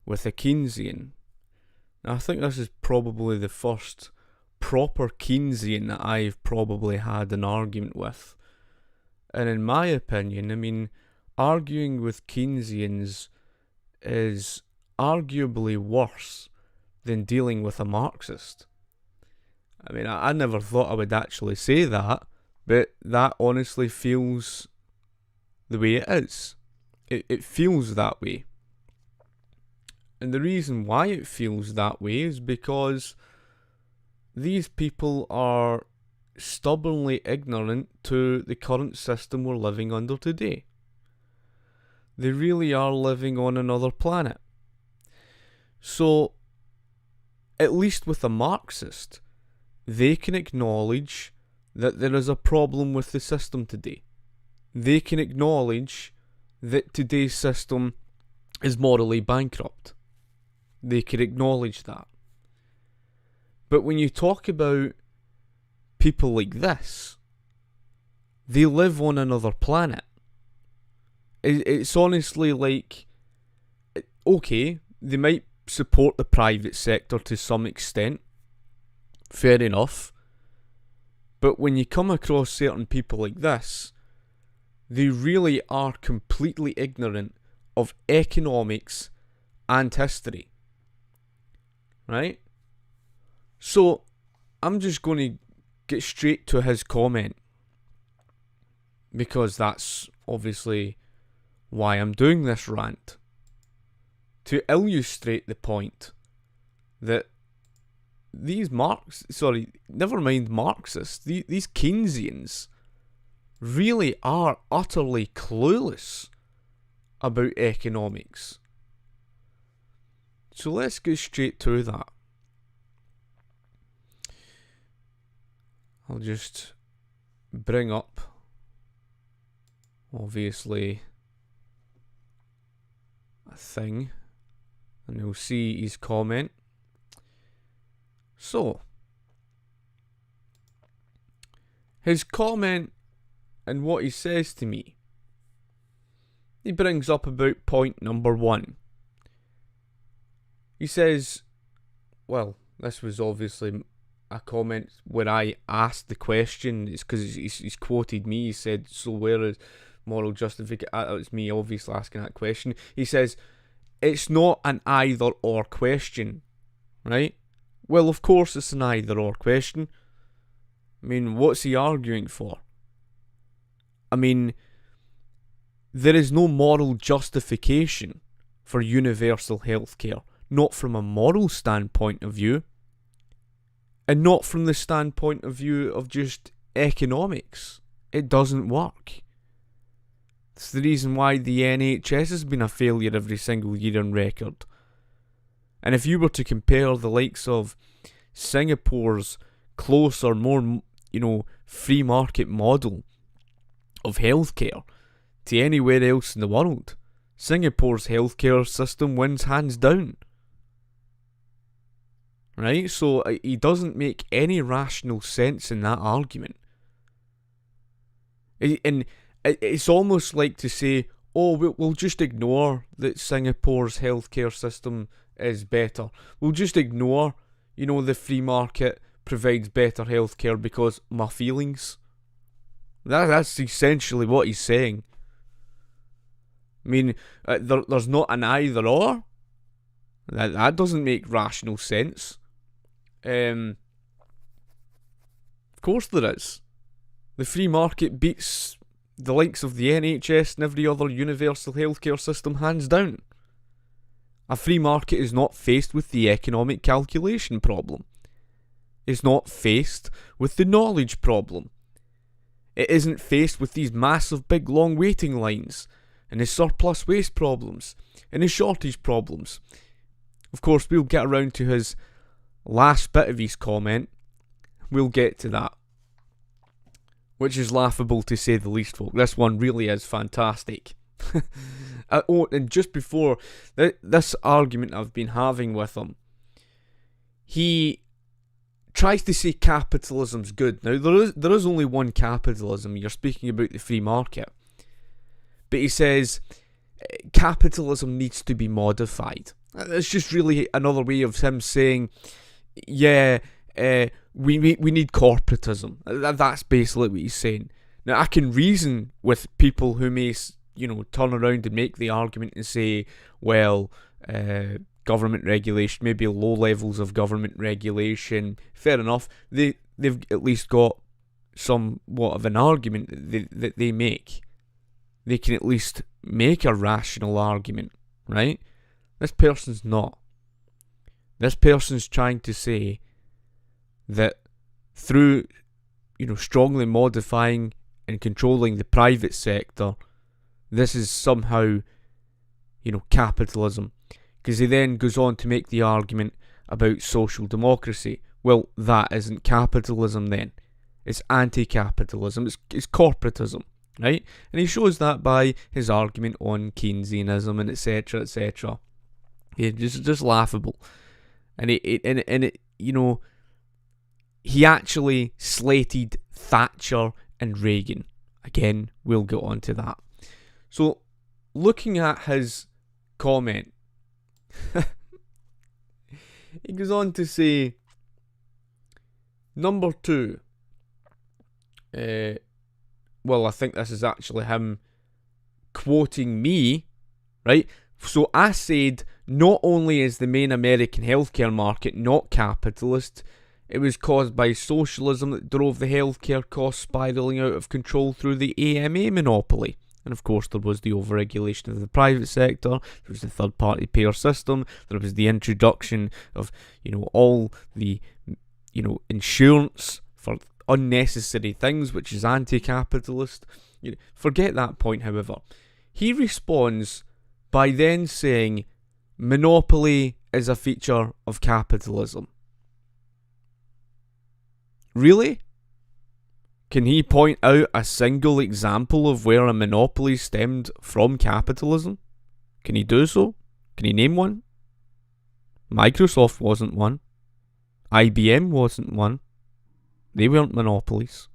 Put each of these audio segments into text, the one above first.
with a Keynesian. Now, I think this is probably the first proper Keynesian that I've probably had an argument with. And in my opinion, I mean, arguing with Keynesians is arguably worse than dealing with a Marxist. I mean, I never thought I would actually say that, but that honestly feels the way it is. It feels that way. And the reason why it feels that way is because these people are stubbornly ignorant to the current system we're living under today. They really are living on another planet. So, at least with a Marxist, they can acknowledge that there is a problem with the system today. They can acknowledge that today's system is morally bankrupt. They can acknowledge that. But when you talk about people like this, they live on another planet. It's honestly like, okay, they might support the private sector to some extent, fair enough, but when you come across certain people like this, they really are completely ignorant of economics and history, right? So, I'm just going to get straight to his comment, because that's obviously why I'm doing this rant, to illustrate the point that these Marxists, these Keynesians really are utterly clueless about economics. So let's go straight to that. I'll just bring up, obviously, a thing, and you'll see his comment. So, his comment and what he says to me, he brings up about point number 1. He says, well, this was obviously a comment where I asked the question. It's because he's quoted me. He said, so where is moral justification? It's me obviously asking that question. He says, it's not an either or question, right? Well, of course it's an either or question. I mean, what's he arguing for? I mean, there is no moral justification for universal healthcare, not from a moral standpoint of view, and not from the standpoint of view of just economics. It doesn't work. It's the reason why the NHS has been a failure every single year on record. And if you were to compare the likes of Singapore's closer, more, free market model of healthcare to anywhere else in the world, Singapore's healthcare system wins hands down. Right? So he doesn't make any rational sense in that argument. And it's almost like to say, oh, we'll just ignore that Singapore's healthcare system is better. We'll just ignore, the free market provides better healthcare because my feelings. That's essentially what he's saying. I mean, there's not an either or. That doesn't make rational sense. Of course there is. The free market beats the likes of the NHS and every other universal healthcare system hands down. A free market is not faced with the economic calculation problem. It's not faced with the knowledge problem. It isn't faced with these massive big long waiting lines and the surplus waste problems and the shortage problems. Of course, we'll get around to his last bit of his comment. We'll get to that, which is laughable to say the least, folk. This one really is fantastic. And just before this argument I've been having with him, he tries to say capitalism's good. Now, there is only one capitalism. You're speaking about the free market. But he says capitalism needs to be modified. It's just really another way of him saying, yeah, we need corporatism. That's basically what he's saying. Now, I can reason with people who may, turn around and make the argument and say, well, government regulation, maybe low levels of government regulation, fair enough. They've at least got somewhat of an argument that they make. They can at least make a rational argument, right? This person's not. This person's trying to say that through, strongly modifying and controlling the private sector, this is somehow, capitalism. Because he then goes on to make the argument about social democracy. Well, that isn't capitalism then. It's anti-capitalism. It's corporatism, right? And he shows that by his argument on Keynesianism and etc., etc. It's just laughable. And he actually slated Thatcher and Reagan. Again, we'll get on to that. So, looking at his comment, he goes on to say, number 2, well, I think this is actually him quoting me, right? So I said, not only is the main American healthcare market not capitalist, it was caused by socialism that drove the healthcare costs spiralling out of control through the AMA monopoly. And of course there was the overregulation of the private sector, there was the third-party payer system, there was the introduction of, all the, insurance for unnecessary things, which is anti-capitalist. Forget that point, however. He responds by then saying, monopoly is a feature of capitalism. Really? Can he point out a single example of where a monopoly stemmed from capitalism? Can he do so? Can he name one? Microsoft wasn't one. IBM wasn't one. They weren't monopolies.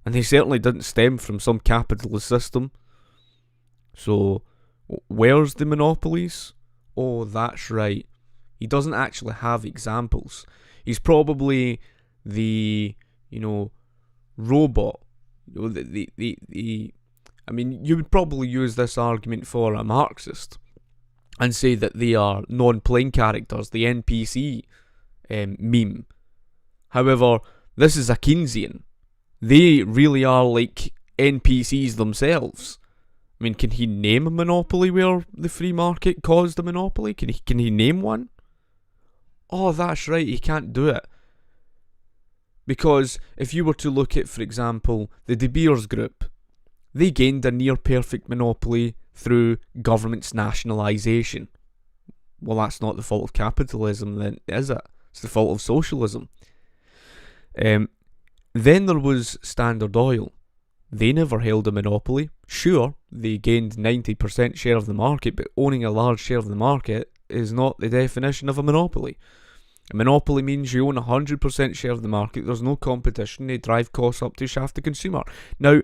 And they certainly didn't stem from some capitalist system. So, where's the monopolies? Oh, that's right. He doesn't actually have examples. He's probably the, robot. I mean, you would probably use this argument for a Marxist and say that they are non-playing characters, the NPC meme. However, this is a Keynesian. They really are like NPCs themselves. I mean, can he name a monopoly where the free market caused a monopoly? Can he name one? Oh, that's right, he can't do it. Because if you were to look at, for example, the De Beers Group, they gained a near-perfect monopoly through government's nationalisation. Well, that's not the fault of capitalism then, is it? It's the fault of socialism. Then there was Standard Oil. They never held a monopoly. Sure, they gained 90% share of the market, but owning a large share of the market is not the definition of a monopoly. A monopoly means you own 100% share of the market, there's no competition, they drive costs up to shaft the consumer. Now,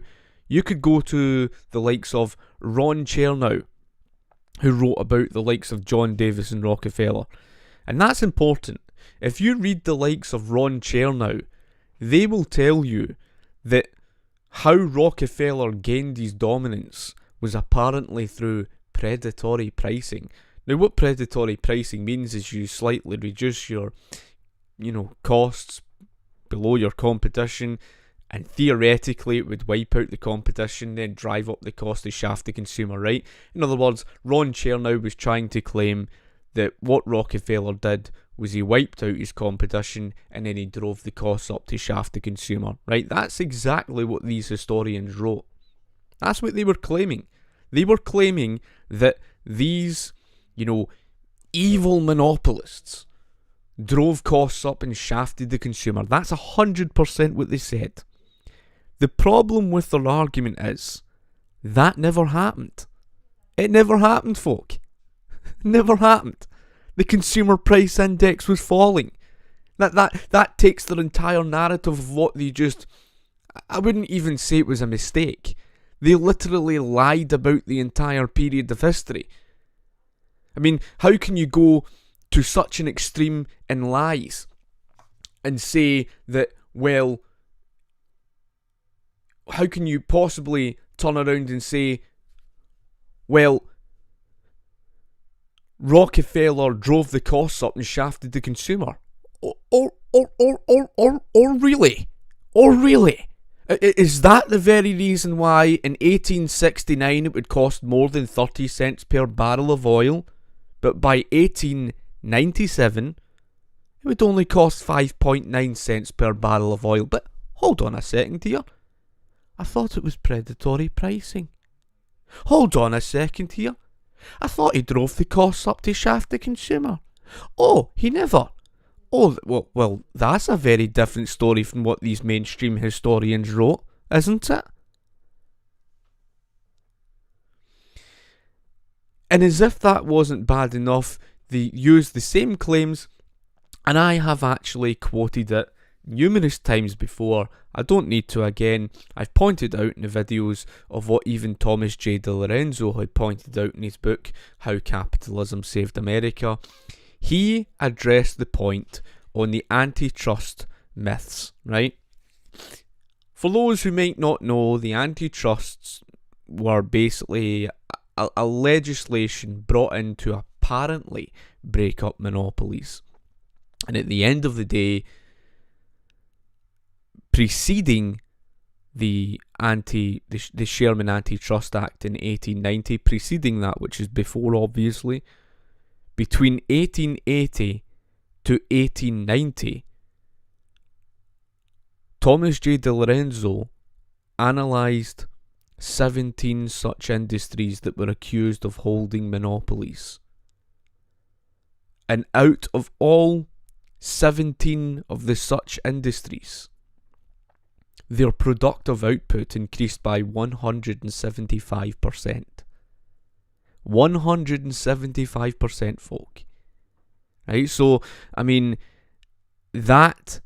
you could go to the likes of Ron Chernow, who wrote about the likes of John Davis and Rockefeller. And that's important. If you read the likes of Ron Chernow, they will tell you that how Rockefeller gained his dominance was apparently through predatory pricing. Now, what predatory pricing means is you slightly reduce your, costs below your competition, and theoretically it would wipe out the competition, then drive up the cost to shaft the consumer, right? In other words, Ron Chernow was trying to claim that what Rockefeller did was he wiped out his competition and then he drove the costs up to shaft the consumer, right? That's exactly what these historians wrote. That's what they were claiming. They were claiming that these, evil monopolists drove costs up and shafted the consumer. That's 100% what they said. The problem with their argument is that never happened. It never happened, folk. Never happened. The consumer price index was falling. That takes their entire narrative of what they just... I wouldn't even say it was a mistake. They literally lied about the entire period of history. I mean, how can you go to such an extreme in lies and say that, well, how can you possibly turn around and say, well, Rockefeller drove the costs up and shafted the consumer? Or really? Or really? Is that the very reason why in 1869 it would cost more than 30 cents per barrel of oil, but by 1897 it would only cost 5.9 cents per barrel of oil? But hold on a second here. I thought it was predatory pricing. Hold on a second here. I thought he drove the costs up to shaft the consumer. Oh, he never. Oh, well, that's a very different story from what these mainstream historians wrote, isn't it? And as if that wasn't bad enough, they used the same claims, and I have actually quoted it numerous times before. I don't need to again. I've pointed out in the videos of what even Thomas J. DiLorenzo had pointed out in his book, How Capitalism Saved America. He addressed the point on the antitrust myths, right? For those who might not know, the antitrusts were basically a legislation brought in to apparently break up monopolies. And at the end of the day, preceding the Sherman Antitrust Act in 1890, preceding that, which is before obviously, between 1880 to 1890, Thomas J. DiLorenzo analysed 17 such industries that were accused of holding monopolies. And out of all 17 of the such industries, their productive output increased by 175%. 175%, folk. Right? So, I mean, that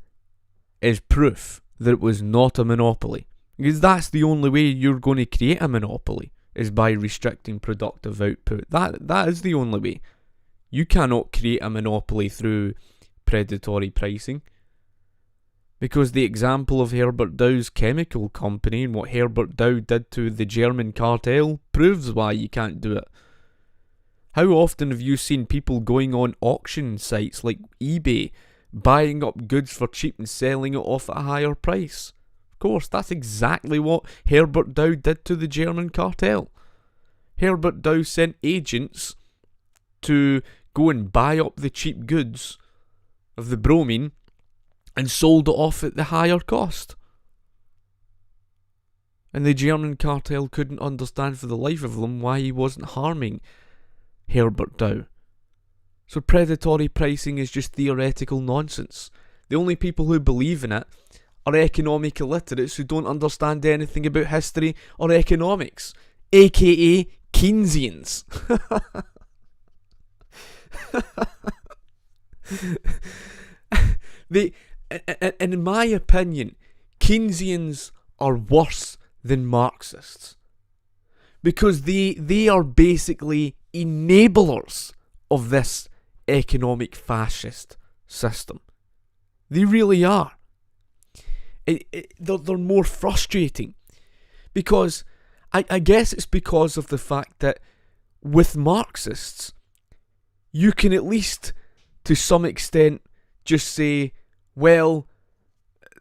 is proof that it was not a monopoly. Because that's the only way you're going to create a monopoly, is by restricting productive output. That is the only way. You cannot create a monopoly through predatory pricing. Because the example of Herbert Dow's chemical company and what Herbert Dow did to the German cartel proves why you can't do it. How often have you seen people going on auction sites like eBay, buying up goods for cheap and selling it off at a higher price? Of course, that's exactly what Herbert Dow did to the German cartel. Herbert Dow sent agents to go and buy up the cheap goods of the bromine and sold it off at the higher cost. And the German cartel couldn't understand for the life of them why he wasn't harming Herbert Dow. So predatory pricing is just theoretical nonsense. The only people who believe in it are economic illiterates who don't understand anything about history or economics, aka Keynesians. In my opinion, Keynesians are worse than Marxists, because they are basically enablers of this economic fascist system. They really are. They're more frustrating, because I guess it's because of the fact that with Marxists, you can at least to some extent just say, well,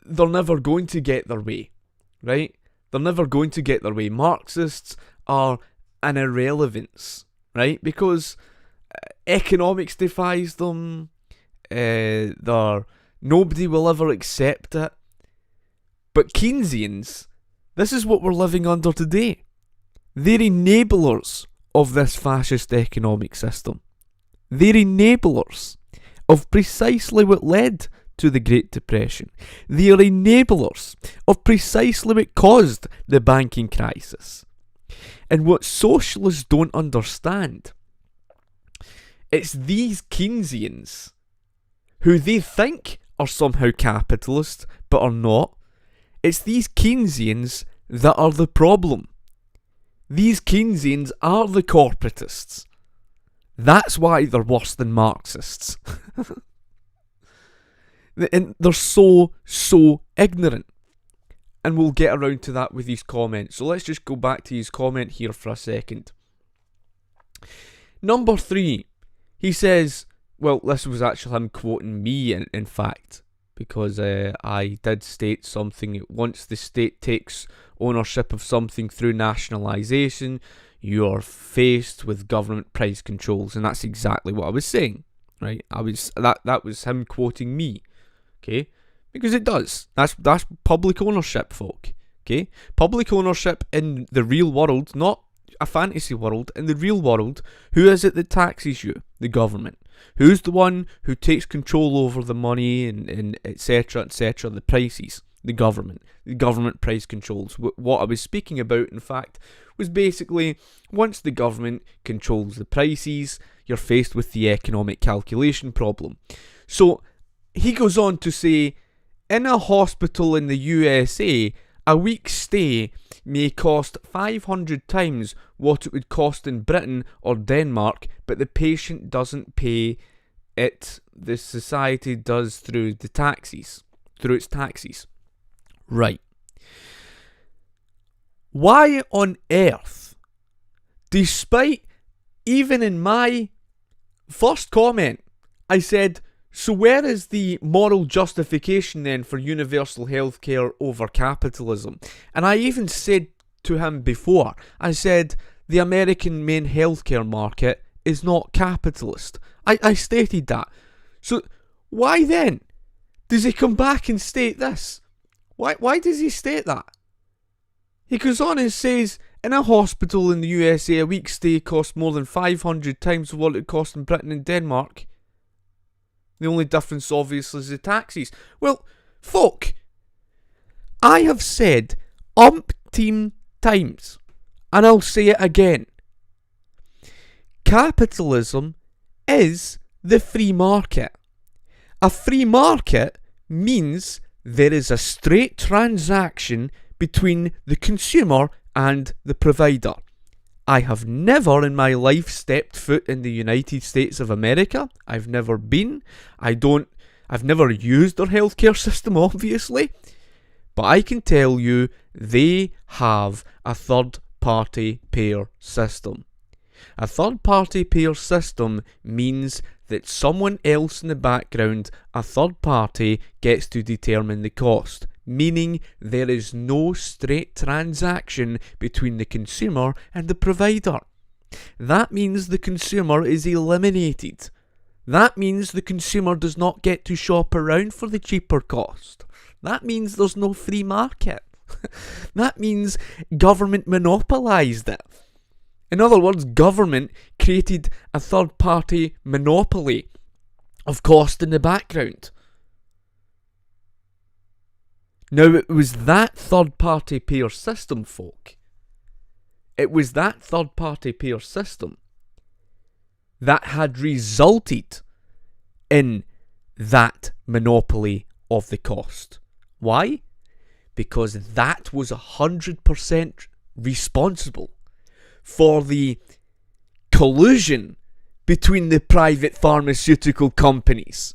they're never going to get their way, right? They're never going to get their way. Marxists are an irrelevance, right? Because economics defies them. Nobody will ever accept it. But Keynesians, this is what we're living under today. They're enablers of this fascist economic system. They're enablers of precisely what led to the Great Depression. They are enablers of precisely what caused the banking crisis. And what socialists don't understand, it's these Keynesians, who they think are somehow capitalist but are not, it's these Keynesians that are the problem. These Keynesians are the corporatists. That's why they're worse than Marxists. And they're so ignorant. And we'll get around to that with his comment. So let's just go back to his comment here for a second. Number 3, he says, well, this was actually him quoting me, in fact, because I did state something. Once the state takes ownership of something through nationalisation, you are faced with government price controls, and that's exactly what I was saying, right? That was him quoting me, okay? Because it does. That's public ownership, folk. Okay? Public ownership in the real world, not a fantasy world. In the real world, who is it that taxes you? The government. Who's the one who takes control over the money and etc., the prices? The government. The government price controls. What I was speaking about, in fact, was basically once the government controls the prices, you're faced with the economic calculation problem. So he goes on to say, in a hospital in the USA, a week's stay may cost 500 times what it would cost in Britain or Denmark, but the patient doesn't pay it. The society does through its taxes. Right. Why on earth, despite even in my first comment, I said, so where is the moral justification then for universal healthcare over capitalism? And I even said to him before, I said the American main healthcare market is not capitalist. I stated that. So why then does he come back and state this? Why does he state that? He goes on and says, in a hospital in the USA, a week's stay costs more than 500 times what it costs in Britain and Denmark. The only difference, obviously, is the taxes. Well, folk, I have said umpteen times, and I'll say it again. Capitalism is the free market. A free market means there is a straight transaction between the consumer and the provider. I have never in my life stepped foot in the United States of America. I've never been. I've never used their healthcare system, obviously. But I can tell you they have a third-party payer system. A third-party payer system means that someone else in the background, a third party, gets to determine the cost. Meaning there is no straight transaction between the consumer and the provider. That means the consumer is eliminated. That means the consumer does not get to shop around for the cheaper cost. That means there's no free market. That means government monopolised it. In other words, government created a third-party monopoly of cost in the background. Now, it was that third-party payer system, folk. It was that third-party payer system that had resulted in that monopoly of the cost. Why? Because that was 100% responsible for the collusion between the private pharmaceutical companies.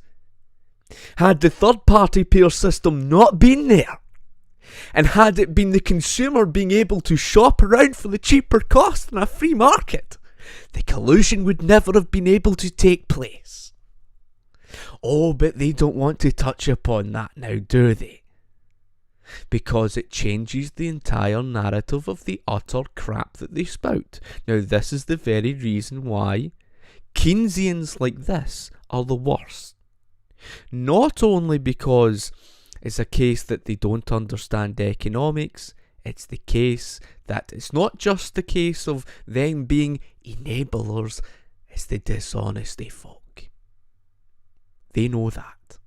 Had the third-party payer system not been there, and had it been the consumer being able to shop around for the cheaper cost in a free market, the collusion would never have been able to take place. Oh, but they don't want to touch upon that now, do they? Because it changes the entire narrative of the utter crap that they spout. Now, this is the very reason why Keynesians like this are the worst. Not only because it's a case that they don't understand economics, it's the case that it's not just the case of them being enablers, it's the dishonesty, folk. They know that.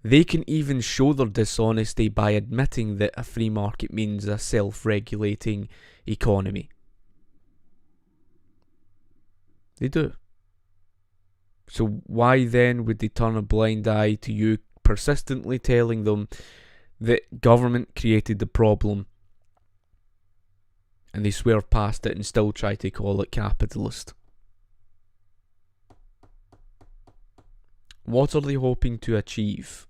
They can even show their dishonesty by admitting that a free market means a self-regulating economy. They do. So why then would they turn a blind eye to you persistently telling them that government created the problem, and they swear past it and still try to call it capitalist? What are they hoping to achieve?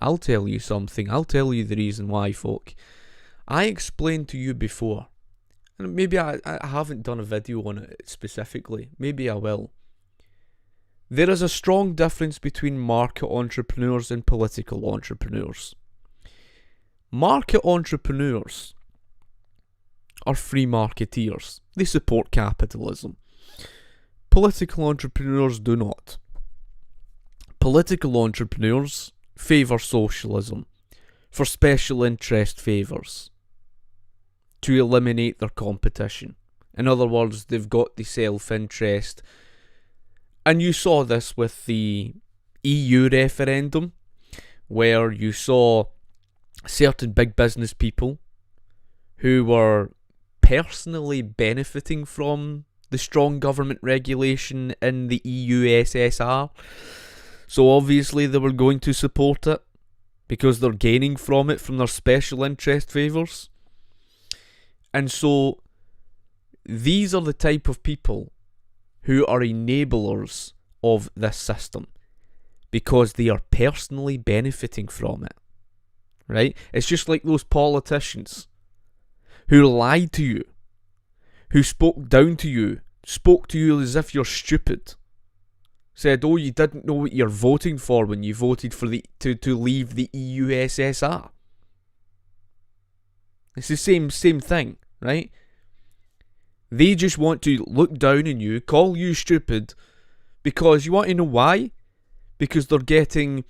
I'll tell you something. I'll tell you the reason why, folk. I explained to you before, and maybe I haven't done a video on it specifically. Maybe I will. There is a strong difference between market entrepreneurs and political entrepreneurs. Market entrepreneurs are free marketeers. They support capitalism. Political entrepreneurs do not. Political entrepreneurs favour socialism for special interest favours to eliminate their competition. In other words, they've got the self-interest. And you saw this with the EU referendum, where you saw certain big business people who were personally benefiting from the strong government regulation in the EU SSR. So obviously they were going to support it because they're gaining from it from their special interest favours. And so these are the type of people who are enablers of this system because they are personally benefiting from it. Right? It's just like those politicians who lied to you, who spoke down to you, spoke to you as if you're stupid, said, oh, you didn't know what you're voting for when you voted for to leave the EU SSR. It's the same thing, right? They just want to look down on you, call you stupid, because you want to know why? Because they're getting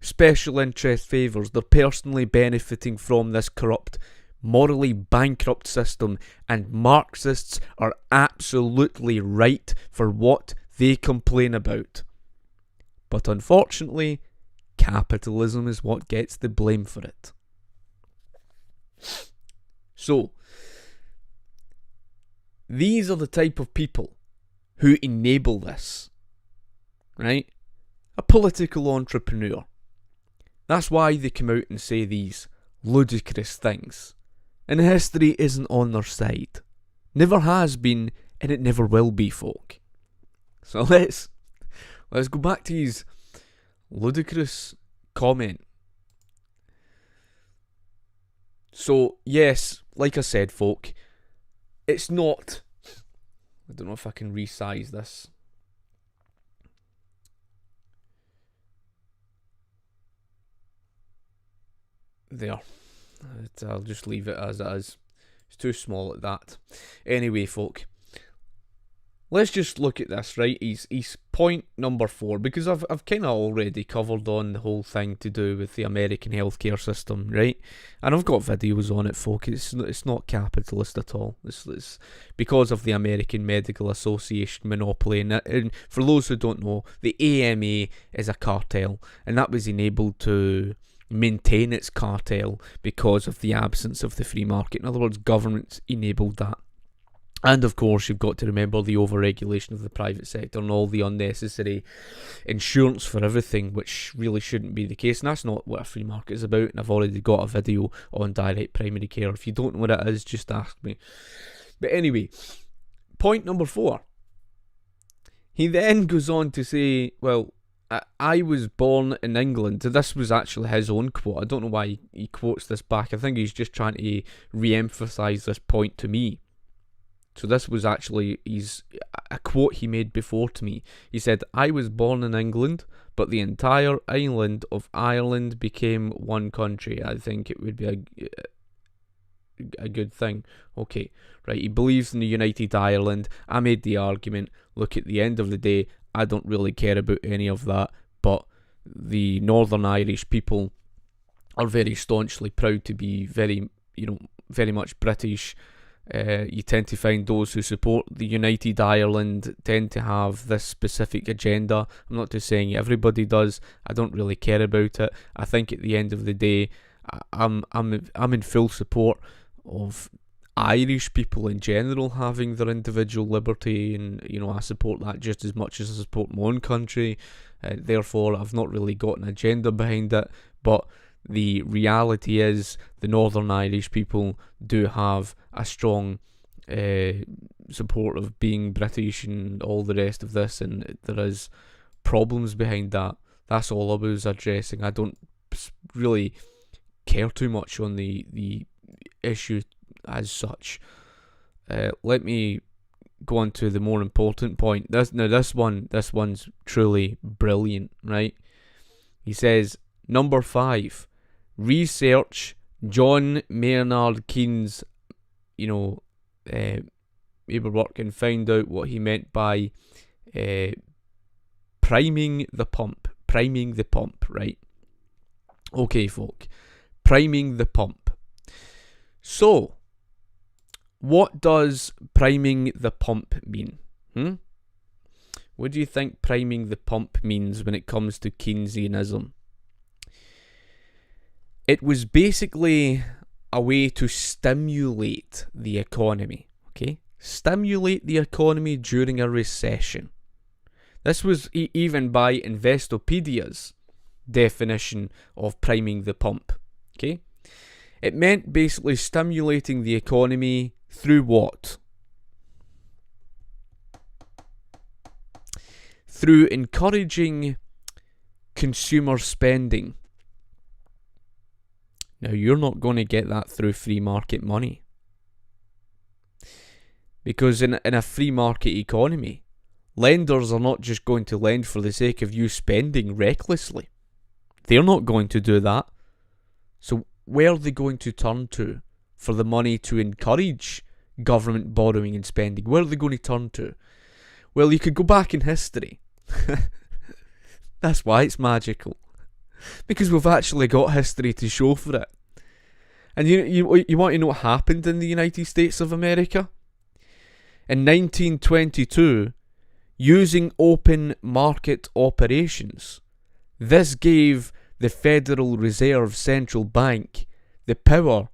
special interest favours. They're personally benefiting from this corrupt, morally bankrupt system, and Marxists are absolutely right for what they complain about. But unfortunately, capitalism is what gets the blame for it. So, these are the type of people who enable this, right? A political entrepreneur. That's why they come out and say these ludicrous things. And history isn't on their side. Never has been, and it never will be, folk. So let's go back to his ludicrous comment. So, yes, like I said, folk, it's not... I don't know if I can resize this. There. I'll just leave it as it is. It's too small at that. Anyway, folk, let's just look at this, right? He's point number 4, because I've kind of already covered on the whole thing to do with the American healthcare system, right? And I've got videos on it, folk. It's not capitalist at all. It's because of the American Medical Association monopoly. And for those who don't know, the AMA is a cartel, and that was enabled to maintain its cartel because of the absence of the free market. In other words, governments enabled that. And of course, you've got to remember the overregulation of the private sector and all the unnecessary insurance for everything, which really shouldn't be the case. And that's not what a free market is about. And I've already got a video on direct primary care. If you don't know what it is, just ask me. But anyway, point number 4. He then goes on to say, well, I was born in England. This was actually his own quote. I don't know why he quotes this back. I think he's just trying to re-emphasise this point to me. So this was actually a quote he made before to me. He said, I was born in England, but the entire island of Ireland became one country. I think it would be a good thing. Okay, right, he believes in the United Ireland. I made the argument, look, at the end of the day, I don't really care about any of that, but the Northern Irish people are very staunchly proud to be very much British. You tend to find those who support the United Ireland tend to have this specific agenda. I'm not just saying everybody does. I don't really care about it. I think at the end of the day, I'm in full support of Irish people in general having their individual liberty, and I support that just as much as I support my own country. Therefore, I've not really got an agenda behind it, but the reality is the Northern Irish people do have a strong support of being British and all the rest of this, and there is problems behind that. That's all I was addressing. I don't really care too much on the issue as such. Let me go on to the more important point. This one's truly brilliant, right? He says, number 5, research John Maynard Keynes, paperwork, and found out what he meant by priming the pump. Priming the pump, right? Okay, folk. Priming the pump. So, what does priming the pump mean? What do you think priming the pump means when it comes to Keynesianism? It was basically a way to stimulate the economy, okay? Stimulate the economy during a recession. This was even by Investopedia's definition of priming the pump, okay? It meant basically stimulating the economy through what? Through encouraging consumer spending. Now, you're not going to get that through free market money. Because in a free market economy, lenders are not just going to lend for the sake of you spending recklessly. They're not going to do that. So where are they going to turn to for the money to encourage government borrowing and spending? Where are they going to turn to? Well, you could go back in history. That's why it's magical. Because we've actually got history to show for it. And you want to know what happened in the United States of America? In 1922, using open market operations, this gave the Federal Reserve Central Bank the power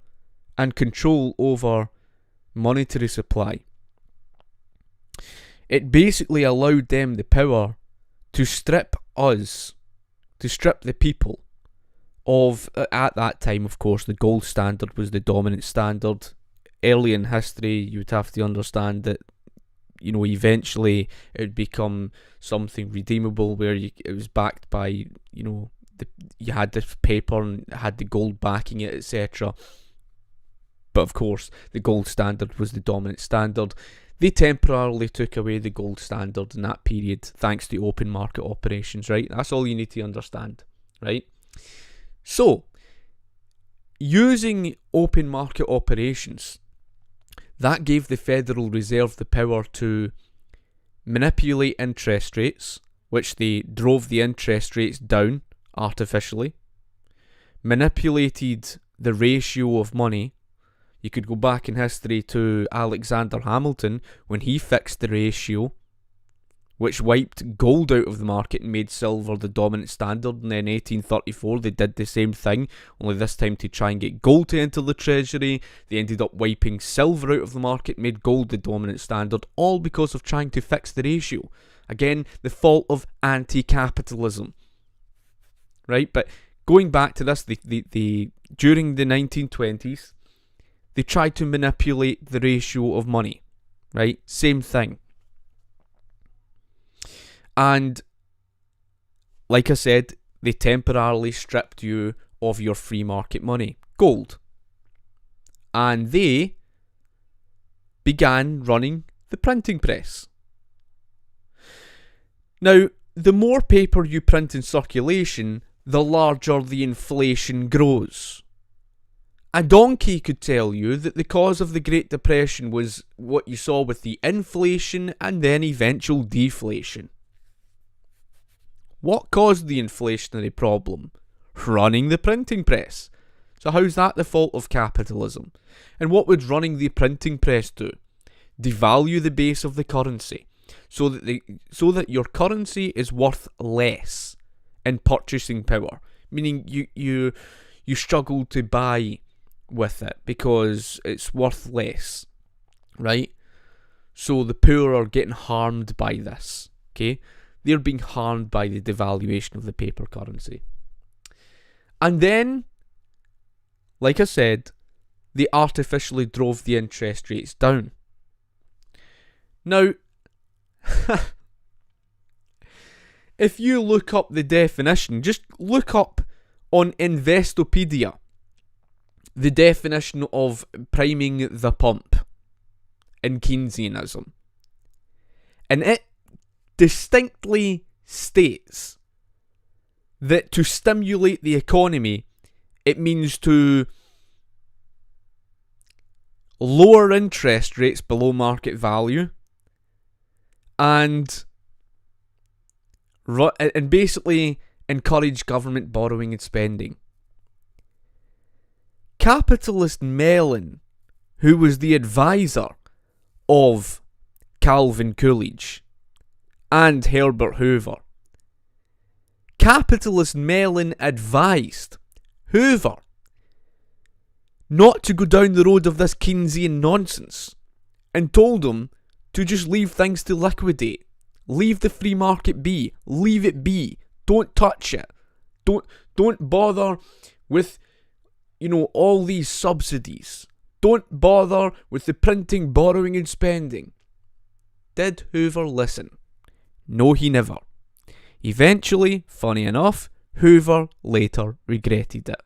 and control over monetary supply. It basically allowed them the power to strip the people of, at that time, of course, the gold standard was the dominant standard. Early in history, you would have to understand that, eventually it would become something redeemable where it was backed by, you had this paper and it had the gold backing it, etc. But of course, the gold standard was the dominant standard. They temporarily took away the gold standard in that period thanks to open market operations, right? That's all you need to understand, right? So, using open market operations, that gave the Federal Reserve the power to manipulate interest rates, which they drove the interest rates down artificially, manipulated the ratio of money. You could go back in history to Alexander Hamilton when he fixed the ratio, which wiped gold out of the market and made silver the dominant standard. And then in 1834 they did the same thing, only this time to try and get gold to enter the treasury. They ended up wiping silver out of the market, made gold the dominant standard, all because of trying to fix the ratio. Again, the fault of anti-capitalism. Right, but going back to this, during the 1920s, they tried to manipulate the ratio of money, right? Same thing. And, like I said, they temporarily stripped you of your free market money, gold. And they began running the printing press. Now, the more paper you print in circulation, the larger the inflation grows. A donkey could tell you that the cause of the Great Depression was what you saw with the inflation and then eventual deflation. What caused the inflationary problem? Running the printing press. So how's that the fault of capitalism? And what would running the printing press do? Devalue the base of the currency, so that your currency is worth less in purchasing power. Meaning you struggle to buy with it because it's worth less, right? So the poor are getting harmed by this, okay? They're being harmed by the devaluation of the paper currency. And then, like I said, they artificially drove the interest rates down. Now, if you look up the definition, just look up on Investopedia the definition of priming the pump in Keynesianism. And it distinctly states that to stimulate the economy, it means to lower interest rates below market value and basically encourage government borrowing and spending. Capitalist Mellon, who was the advisor of Calvin Coolidge and Herbert Hoover, Capitalist Mellon advised Hoover not to go down the road of this Keynesian nonsense and told him to just leave things to liquidate. Leave the free market be. Leave it be. Don't touch it. Don't bother with, all these subsidies. Don't bother with the printing, borrowing and spending. Did Hoover listen? No, he never. Eventually, funny enough, Hoover later regretted it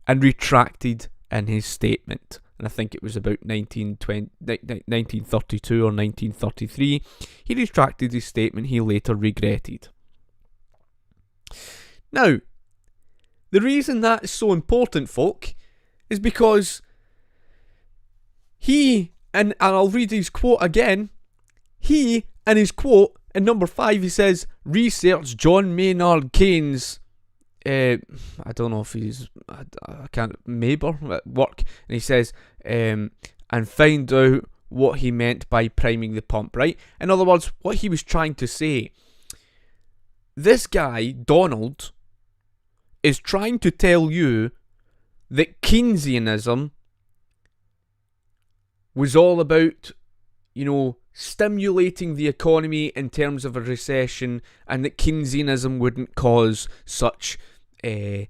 and retracted in his statement. And I think it was about 1932 or 1933. He retracted his statement he later regretted. Now, the reason that is so important, folk, is because he, and I'll read his quote again, he, in his quote, in number 5, he says, research John Maynard Keynes, I don't know if he's, I can't, neighbour at work, and he says, and find out what he meant by priming the pump, right? In other words, what he was trying to say, this guy, Donald, is trying to tell you that Keynesianism was all about, stimulating the economy in terms of a recession, and that Keynesianism wouldn't cause such a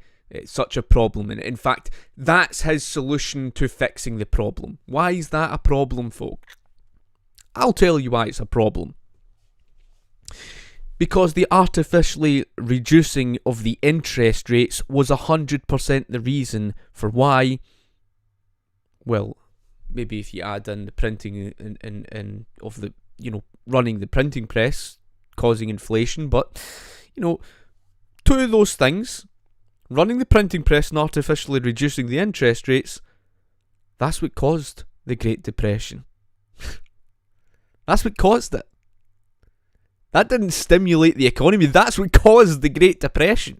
problem. And in fact, that's his solution to fixing the problem. Why is that a problem, folks? I'll tell you why it's a problem. Because the artificially reducing of the interest rates was 100% the reason for why, well, maybe if you add in the printing and of the, running the printing press causing inflation, but, two of those things, running the printing press and artificially reducing the interest rates, that's what caused the Great Depression. That's what caused it. That didn't stimulate the economy. That's what caused the Great Depression.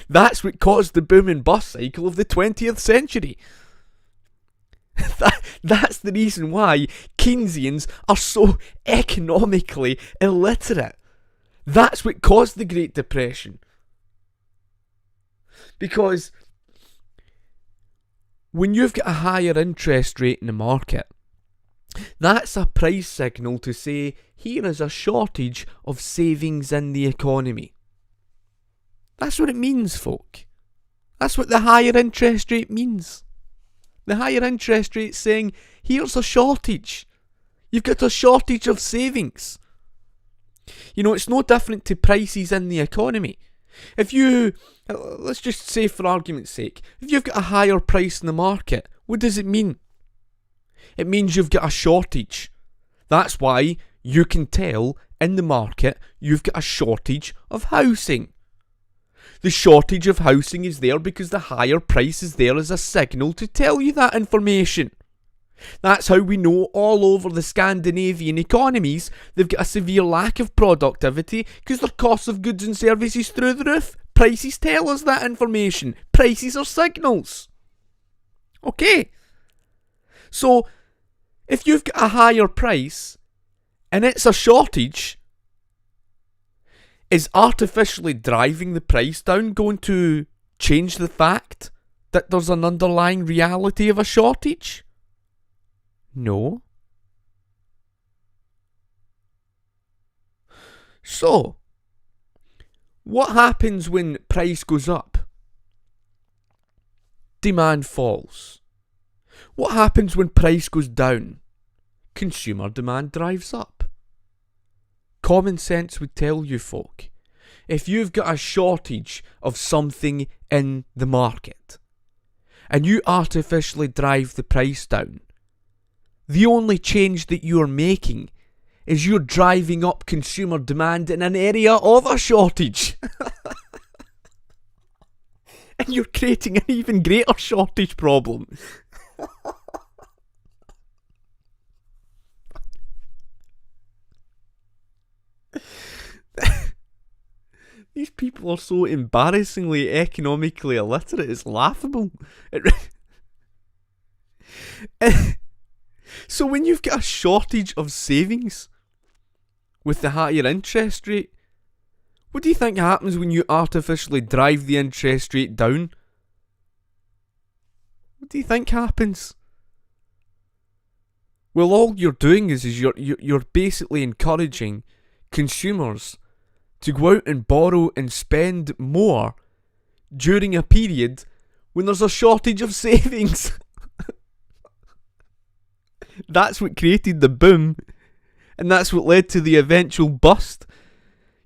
That's what caused the boom and bust cycle of the 20th century. That's the reason why Keynesians are so economically illiterate. That's what caused the Great Depression. Because when you've got a higher interest rate in the market, that's a price signal to say, here is a shortage of savings in the economy. That's what it means, folk. That's what the higher interest rate means. The higher interest rate saying, here's a shortage. You've got a shortage of savings. It's no different to prices in the economy. If you, let's just say for argument's sake, if you've got a higher price in the market, what does it mean? It means you've got a shortage. That's why you can tell in the market you've got a shortage of housing. The shortage of housing is there because the higher price is there as a signal to tell you that information. That's how we know all over the Scandinavian economies they've got a severe lack of productivity because their costs of goods and services through the roof. Prices tell us that information. Prices are signals. Okay. So, if you've got a higher price and it's a shortage, is artificially driving the price down going to change the fact that there's an underlying reality of a shortage? No. So, what happens when price goes up? Demand falls. What happens when price goes down? Consumer demand drives up. common sense would tell you, folk, if you've got a shortage of something in the market and you artificially drive the price down, the only change that you're making is you're driving up consumer demand in an area of a shortage. And you're creating an even greater shortage problem. These people are so embarrassingly economically illiterate, it's laughable. So when you've got a shortage of savings with the higher interest rate, what do you think happens when you artificially drive the interest rate down? What do you think happens? Well, all you're doing is you're basically encouraging consumers to go out and borrow and spend more during a period when there's a shortage of savings. That's what created the boom, and that's what led to the eventual bust.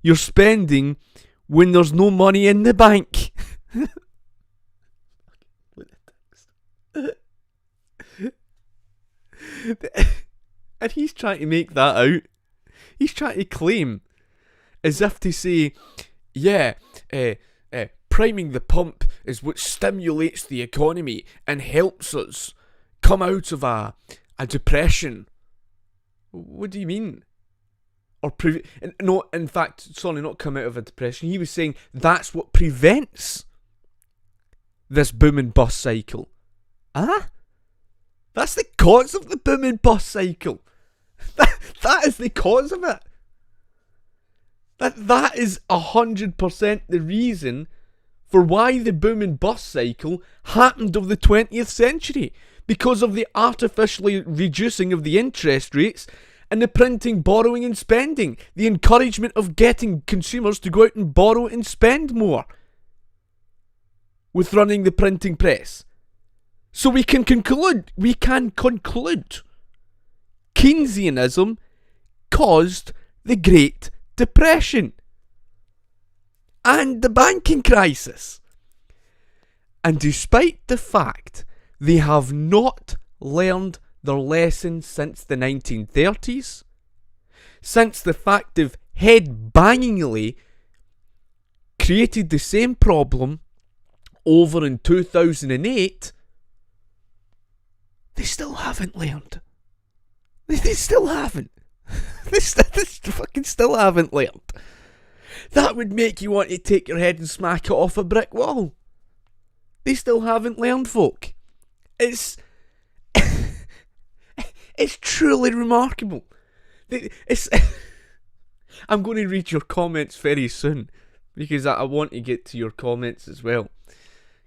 You're spending when there's no money in the bank. And he's trying to make that out. He's trying to claim, as if to say, priming the pump is what stimulates the economy and helps us come out of a depression. What do you mean? No, in fact, sorry, not come out of a depression. He was saying that's what prevents this boom and bust cycle. That's the cause of the boom and bust cycle. That is the cause of it. That is 100% the reason for why the boom and bust cycle happened of the 20th century. Because of the artificially reducing of the interest rates and the printing, borrowing and spending. The encouragement of getting consumers to go out and borrow and spend more with running the printing press. So we can conclude Keynesianism caused the Great Depression and the banking crisis. And despite the fact they have not learned their lesson since the 1930s, since the fact they've head-bangingly created the same problem over in 2008, they still haven't learned. They still haven't. They fucking still haven't learned. That would make you want to take your head and smack it off a brick wall. They still haven't learned, folk. It's truly remarkable. I'm going to read your comments very soon because I want to get to your comments as well.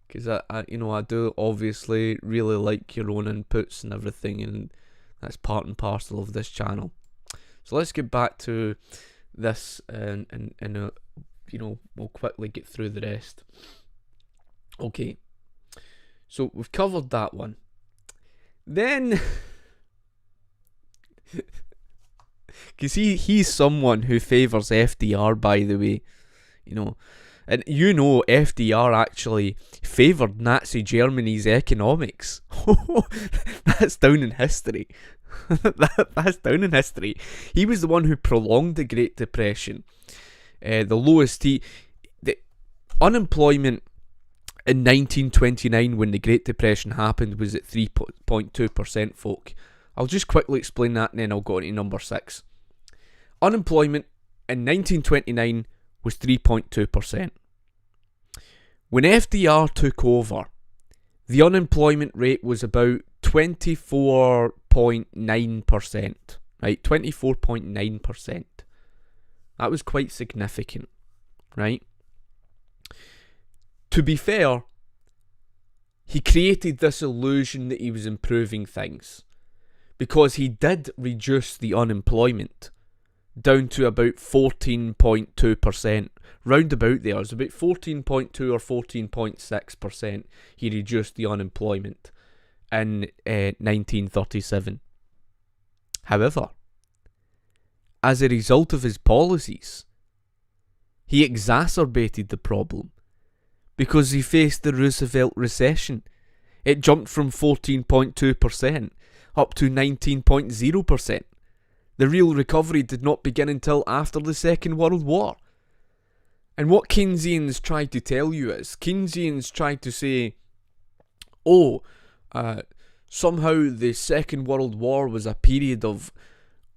Because I do obviously really like your own inputs and everything, and that's part and parcel of this channel. So let's get back to this, and we'll quickly get through the rest. Okay, so we've covered that one. Then, because he's someone who favours FDR, by the way, and FDR actually favoured Nazi Germany's economics. That's down in history. That's down in history. He was the one who prolonged the Great Depression. The lowest, the unemployment in 1929 when the Great Depression happened was at 3.2%, folk. I'll just quickly explain that and then I'll go on to number 6. Unemployment in 1929 was 3.2%. When FDR took over, the unemployment rate was about 24.9%, right? 24.9%. That was quite significant, right? To be fair, he created this illusion that he was improving things because he did reduce the unemployment down to about 14.2%, round about there. It was about 14.2 or 14.6% he reduced the unemployment in 1937. However, as a result of his policies. He exacerbated the problem because he faced the Roosevelt recession. It jumped from 14.2% up to 19.0%. The real recovery did not begin until after the Second World War. And what Keynesians tried to tell you is, Keynesians tried to say, somehow the Second World War was a period of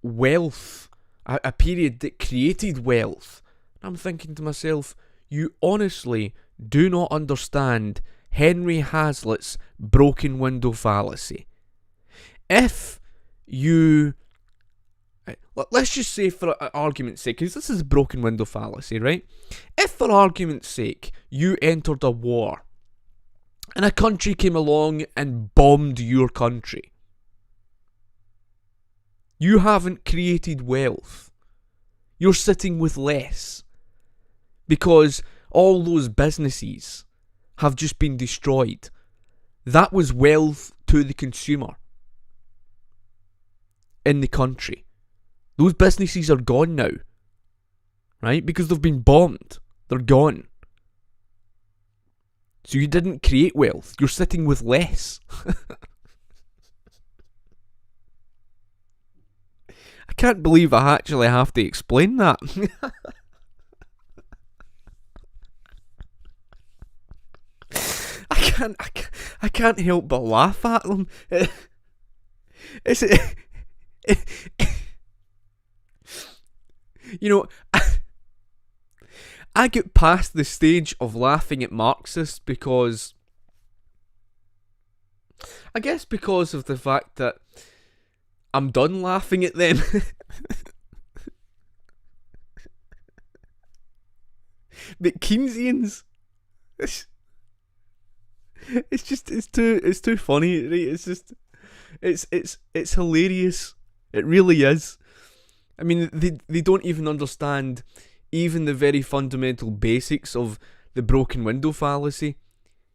wealth, a period that created wealth. I'm thinking to myself, you honestly do not understand Henry Hazlitt's broken window fallacy. If you... Let's just say, for argument's sake, because this is a broken window fallacy, right? If, for argument's sake, you entered a war and a country came along and bombed your country, you haven't created wealth. You're sitting with less because all those businesses have just been destroyed. That was wealth to the consumer in the country. Those businesses are gone now, right? Because they've been bombed. They're gone. So you didn't create wealth. You're sitting with less. I can't believe I actually have to explain that. I can't help but laugh at them. You know, I get past the stage of laughing at Marxists because, I guess because of the fact that I'm done laughing at them. But Keynesians, it's too funny, right? It's hilarious. It really is. I mean, they don't even understand even the very fundamental basics of the broken window fallacy.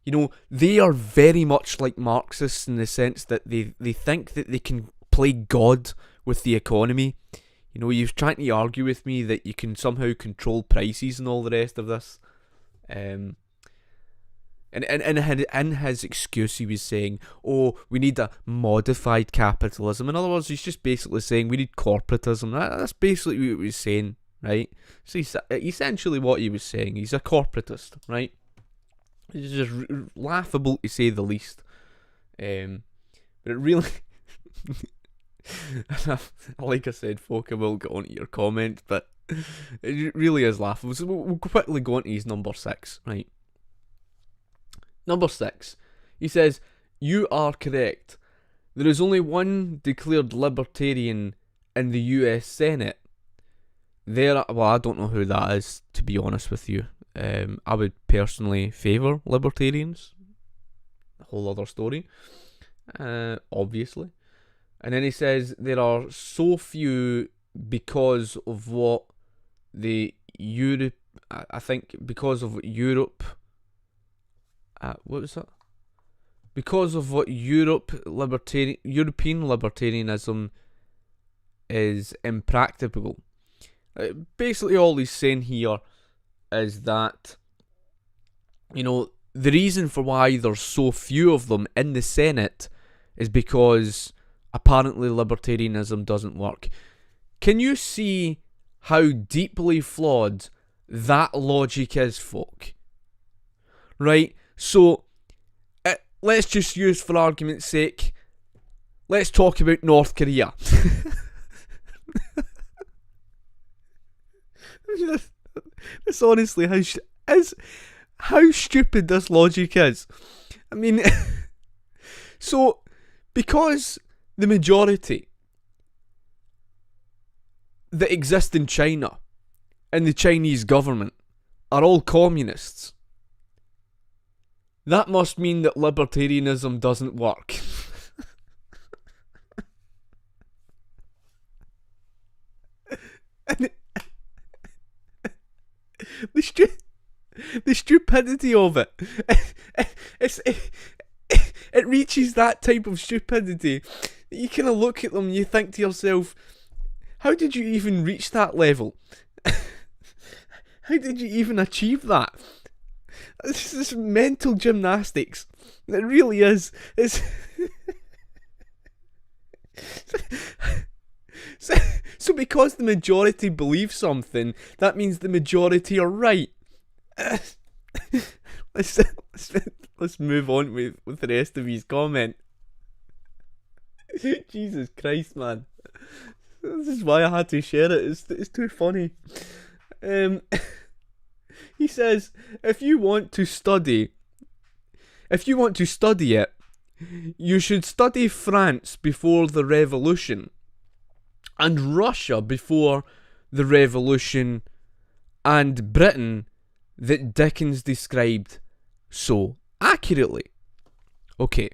You know, they are very much like Marxists in the sense that they think that they can play God with the economy. You know, he was trying to argue with me that you can somehow control prices and all the rest of this. And in his excuse, he was saying, we need a modified capitalism. In other words, he's just basically saying we need corporatism. That's basically what he was saying, right? So essentially what he was saying, he's a corporatist, right? It's just laughable to say the least. But it really... like I said, folk, I will get onto your comment, but it really is laughable. So we'll quickly go on to his number 6, right? Number 6, he says, you are correct. There is only one declared libertarian in the US Senate. Well, I don't know who that is, to be honest with you. I would personally favour libertarians. A whole other story. Obviously. And then he says, there are so few because of what the Europe... I think because of Europe... what was that? Because of what European libertarianism is impracticable. Basically, all he's saying here is that, you know, the reason for why there's so few of them in the Senate is because apparently libertarianism doesn't work. Can you see how deeply flawed that logic is, folk? Right? So, let's just use, for argument's sake, let's talk about North Korea. That's honestly how stupid this logic is. I mean, so, because the majority that exist in China and the Chinese government are all communists, that must mean that libertarianism doesn't work. And the stupidity of it, it reaches that type of stupidity that you kind of look at them and you think to yourself, How did you even reach that level? How did you even achieve that? This is mental gymnastics. It really is. It's so because the majority believe something, that means the majority are right. Let's move on with the rest of his comment. Jesus Christ, man. This is why I had to share it. It's too funny. He says, if you want to study it, you should study France before the revolution and Russia before the revolution and Britain that Dickens described so accurately. Okay.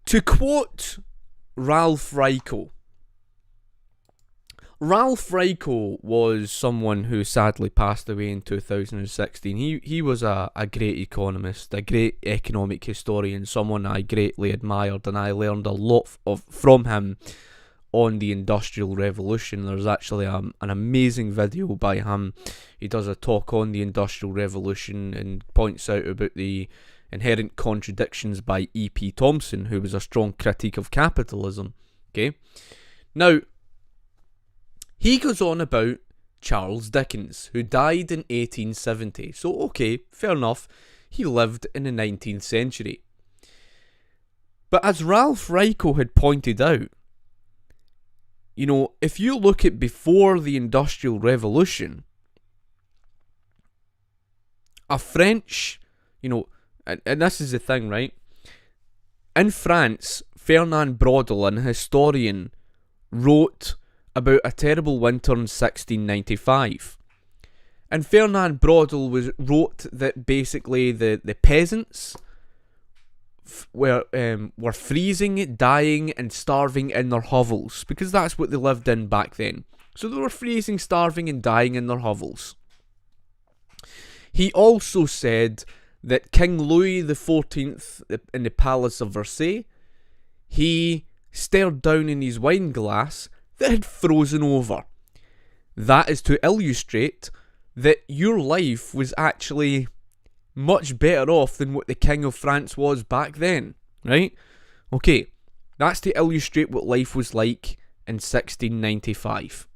To quote Ralph Raico was someone who sadly passed away in 2016. He was a great economist, a great economic historian, someone I greatly admired, and I learned a lot from him on the Industrial Revolution. There's actually an amazing video by him. He does a talk on the Industrial Revolution and points out about the inherent contradictions by E.P. Thompson, who was a strong critique of capitalism. Okay, now he goes on about Charles Dickens, who died in 1870. So, okay, fair enough, he lived in the 19th century. But as Ralph Raico had pointed out, you know, if you look at before the Industrial Revolution, a French, you know, and this is the thing, right? In France, Fernand Braudel, an historian, wrote about a terrible winter in 1695. And Fernand Braudel wrote that basically the peasants were freezing, dying and starving in their hovels, because that's what they lived in back then. So they were freezing, starving and dying in their hovels. He also said that King Louis XIV in the Palace of Versailles, he stared down in his wine glass that had frozen over. That is to illustrate that your life was actually much better off than what the King of France was back then, right? Okay, that's to illustrate what life was like in 1695.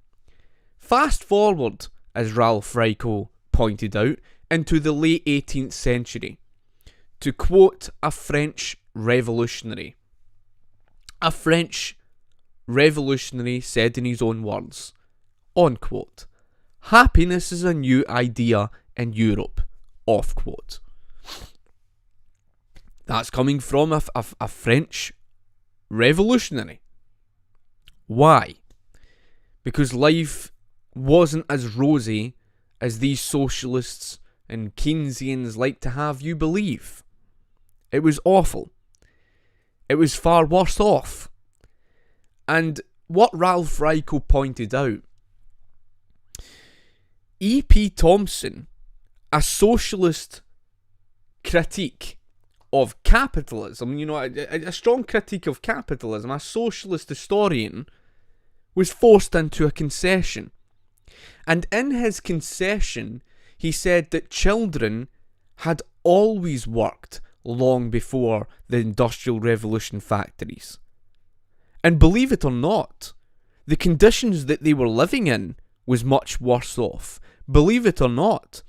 Fast forward, as Ralph Raico pointed out, into the late 18th century. To quote a French revolutionary. A French revolutionary said in his own words, unquote, "Happiness is a new idea in Europe," off quote. That's coming from a French revolutionary. Why? Because life wasn't as rosy as these socialists and Keynesians like to have you believe. It was awful. It was far worse off. And what Ralph Raico pointed out, E.P. Thompson, a socialist critique of capitalism, you know, a strong critique of capitalism, a socialist historian, was forced into a concession. And in his concession, he said that children had always worked long before the Industrial Revolution factories. And believe it or not, the conditions that they were living in was much worse off. Believe it or not,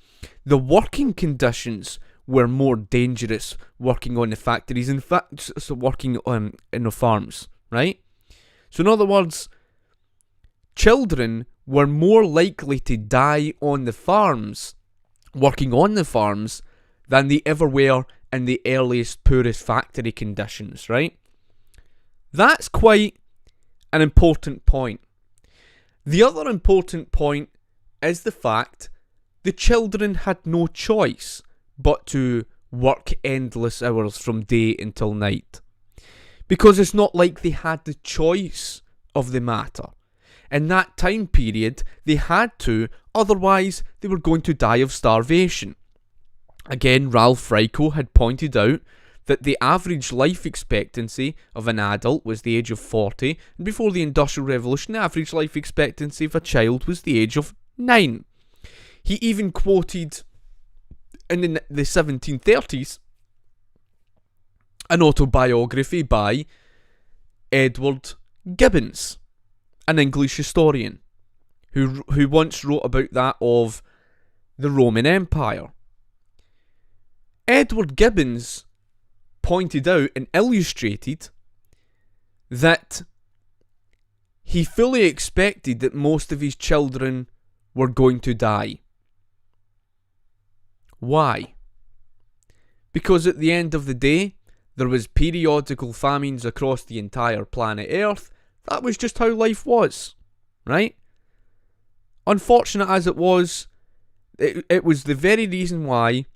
the working conditions were more dangerous working on the factories, in fact, so working in the farms, right? So in other words, children were more likely to die on the farms, working on the farms, than they ever were in the earliest, poorest factory conditions, right? That's quite an important point. The other important point is the fact the children had no choice but to work endless hours from day until night. Because it's not like they had the choice of the matter. In that time period, they had to, otherwise they were going to die of starvation. Again, Ralph Raico had pointed out that the average life expectancy of an adult was the age of 40, and before the Industrial Revolution, the average life expectancy of a child was the age of 9. He even quoted, in the 1730s, an autobiography by Edward Gibbons, an English historian, who once wrote about that of the Roman Empire. Edward Gibbons pointed out and illustrated that he fully expected that most of his children were going to die. Why? Because at the end of the day, there was periodical famines across the entire planet Earth. That was just how life was, right? Unfortunate as it was, it was the very reason why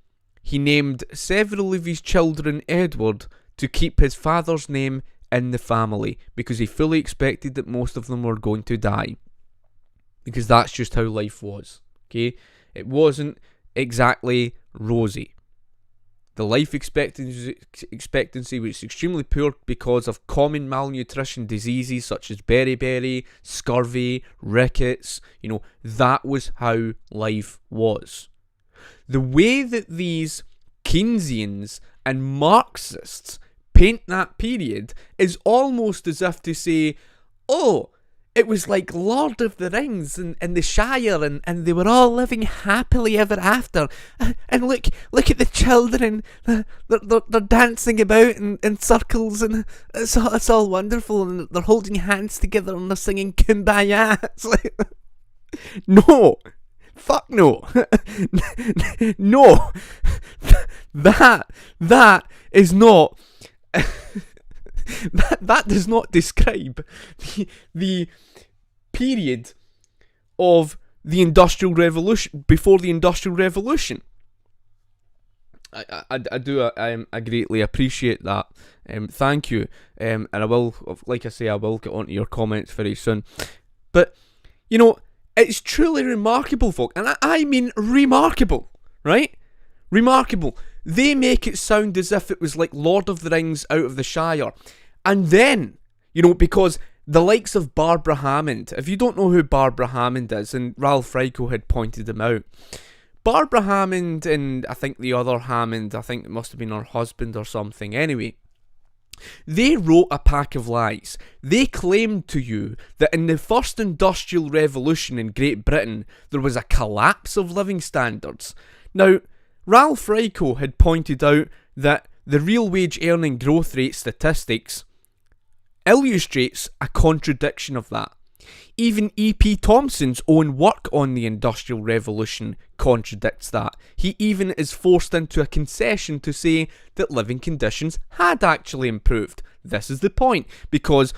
he named several of his children Edward to keep his father's name in the family, because he fully expected that most of them were going to die. Because that's just how life was, okay? It wasn't exactly rosy. The life expectancy was extremely poor because of common malnutrition diseases such as beriberi, scurvy, rickets. That was how life was. The way that these Keynesians and Marxists paint that period is almost as if to say, oh, it was like Lord of the Rings and the Shire, and they were all living happily ever after. And look at the children, they're dancing about in circles, and it's all wonderful, and they're holding hands together and they're singing Kumbaya. It's like, no, fuck no, no, that is not. That does not describe the period of the Industrial Revolution, before the Industrial Revolution. I greatly appreciate that. Thank you. And I will, like I say, I will get onto your comments very soon. But, it's truly remarkable, folk. And I mean remarkable, right? Remarkable. They make it sound as if it was like Lord of the Rings out of the Shire. And then, because the likes of Barbara Hammond, if you don't know who Barbara Hammond is, and Ralph Raico had pointed him out, Barbara Hammond and I think the other Hammond, I think it must have been her husband or something, anyway, they wrote a pack of lies. They claimed to you that in the first industrial revolution in Great Britain, there was a collapse of living standards. Now, Ralph Raico had pointed out that the real wage earning growth rate statistics illustrates a contradiction of that. Even E.P. Thompson's own work on the Industrial Revolution contradicts that. He even is forced into a concession to say that living conditions had actually improved. This is the point, because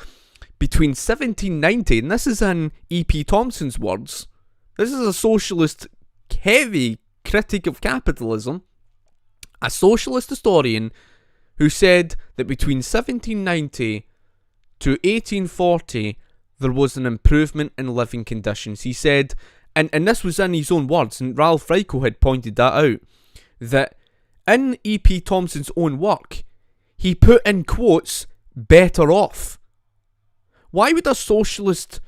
between 1790, and this is in E.P. Thompson's words, this is a socialist heavy critic of capitalism, a socialist historian who said that between 1790 to 1840 there was an improvement in living conditions. He said, and this was in his own words, and Ralph Raico had pointed that out, that in E.P. Thompson's own work, he put in quotes, better off. Why would a socialist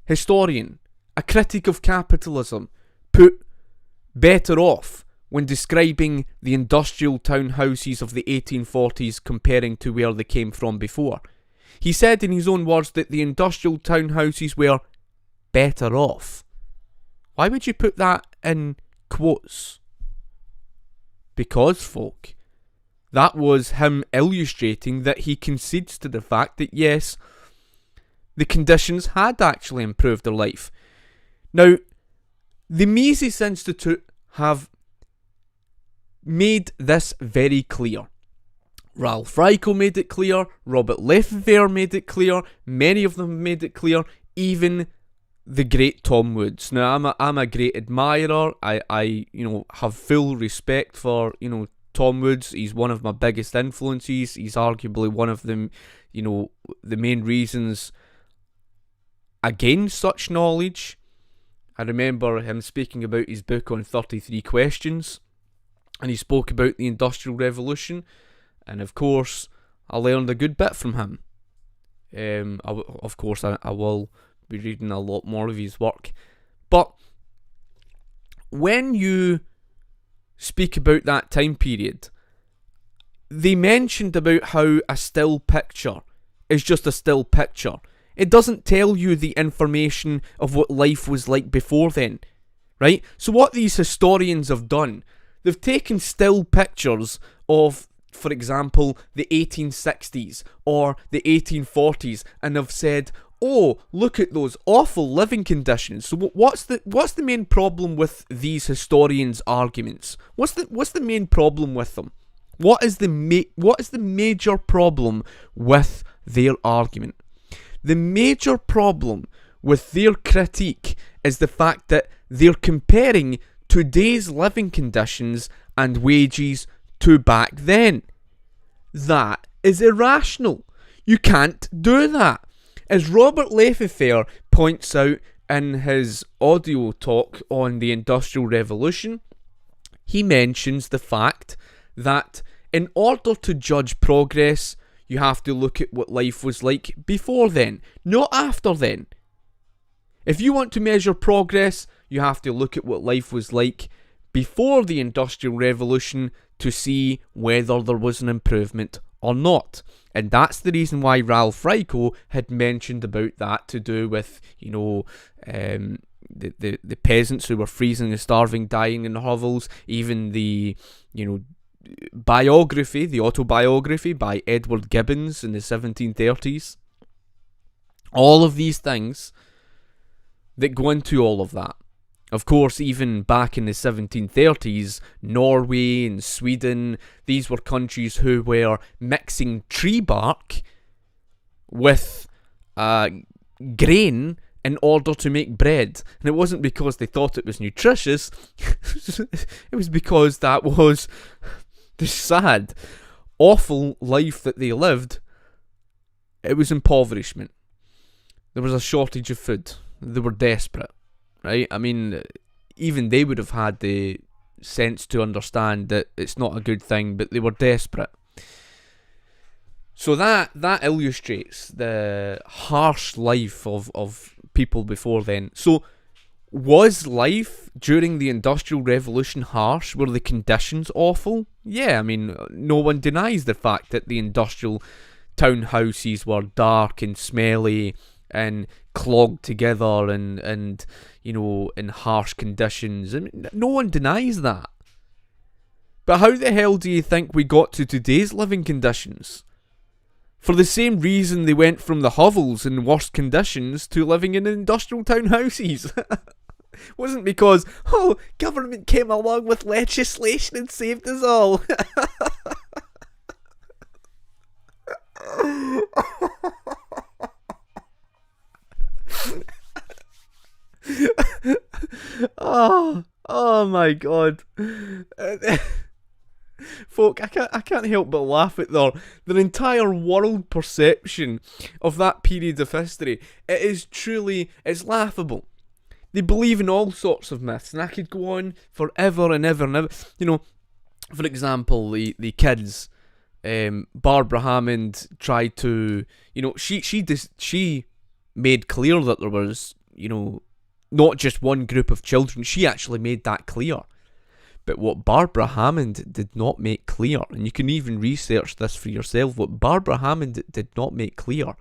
historian, a critic of capitalism, put better off when describing the industrial townhouses of the 1840s comparing to where they came from before? He said in his own words that the industrial townhouses were better off. Why would you put that in quotes? Because, folk, that was him illustrating that he concedes to the fact that, yes, the conditions had actually improved their life. Now, the Mises Institute have made this very clear. Ralph Raico made it clear, Robert Lefevre made it clear, many of them made it clear, even the great Tom Woods. Now, I'm a great admirer. I have full respect for, Tom Woods. He's one of my biggest influences. He's arguably one of them, the main reasons against such knowledge. I remember him speaking about his book on 33 questions, and he spoke about the Industrial Revolution. And of course, I learned a good bit from him. Of course, I will be reading a lot more of his work. But when you speak about that time period, they mentioned about how a still picture is just a still picture. It doesn't tell you the information of what life was like before then, right? So what these historians have done, they've taken still pictures of, for example, the 1860s or the 1840s, and have said, oh, look at those awful living conditions. So what's the main problem with these historians' arguments? What's the main problem with them? What is the major problem with their argument? The major problem with their critique is the fact that they're comparing today's living conditions and wages to back then. That is irrational. You can't do that. As Robert Lefebvre points out in his audio talk on the Industrial Revolution, he mentions the fact that in order to judge progress, you have to look at what life was like before then, not after then. If you want to measure progress, you have to look at what life was like before the Industrial Revolution to see whether there was an improvement or not. And that's the reason why Ralph Raico had mentioned about that, to do with, the peasants who were freezing and starving, dying in hovels, even the, biography, the autobiography by Edward Gibbons in the 1730s. All of these things that go into all of that. Of course, even back in the 1730s, Norway and Sweden, these were countries who were mixing tree bark with grain in order to make bread. And it wasn't because they thought it was nutritious, it was because that was the sad, awful life that they lived. It was impoverishment. There was a shortage of food. They were desperate, right? I mean, even they would have had the sense to understand that it's not a good thing, but they were desperate. So that illustrates the harsh life of people before then. So was life during the Industrial Revolution harsh? Were the conditions awful? Yeah, I mean, no one denies the fact that the industrial townhouses were dark and smelly and clogged together and in harsh conditions. I mean, no one denies that. But how the hell do you think we got to today's living conditions? For the same reason they went from the hovels in worse conditions to living in industrial townhouses. Wasn't because, government came along with legislation and saved us all. Oh my god. Folk, I can't help but laugh at their entire world perception of that period of history. It's laughable. They believe in all sorts of myths, and I could go on forever and ever and ever. For example, the kids, Barbara Hammond tried to, she made clear that there was, not just one group of children. She actually made that clear. But what Barbara Hammond did not make clear, and you can even research this for yourself, what Barbara Hammond did not make clear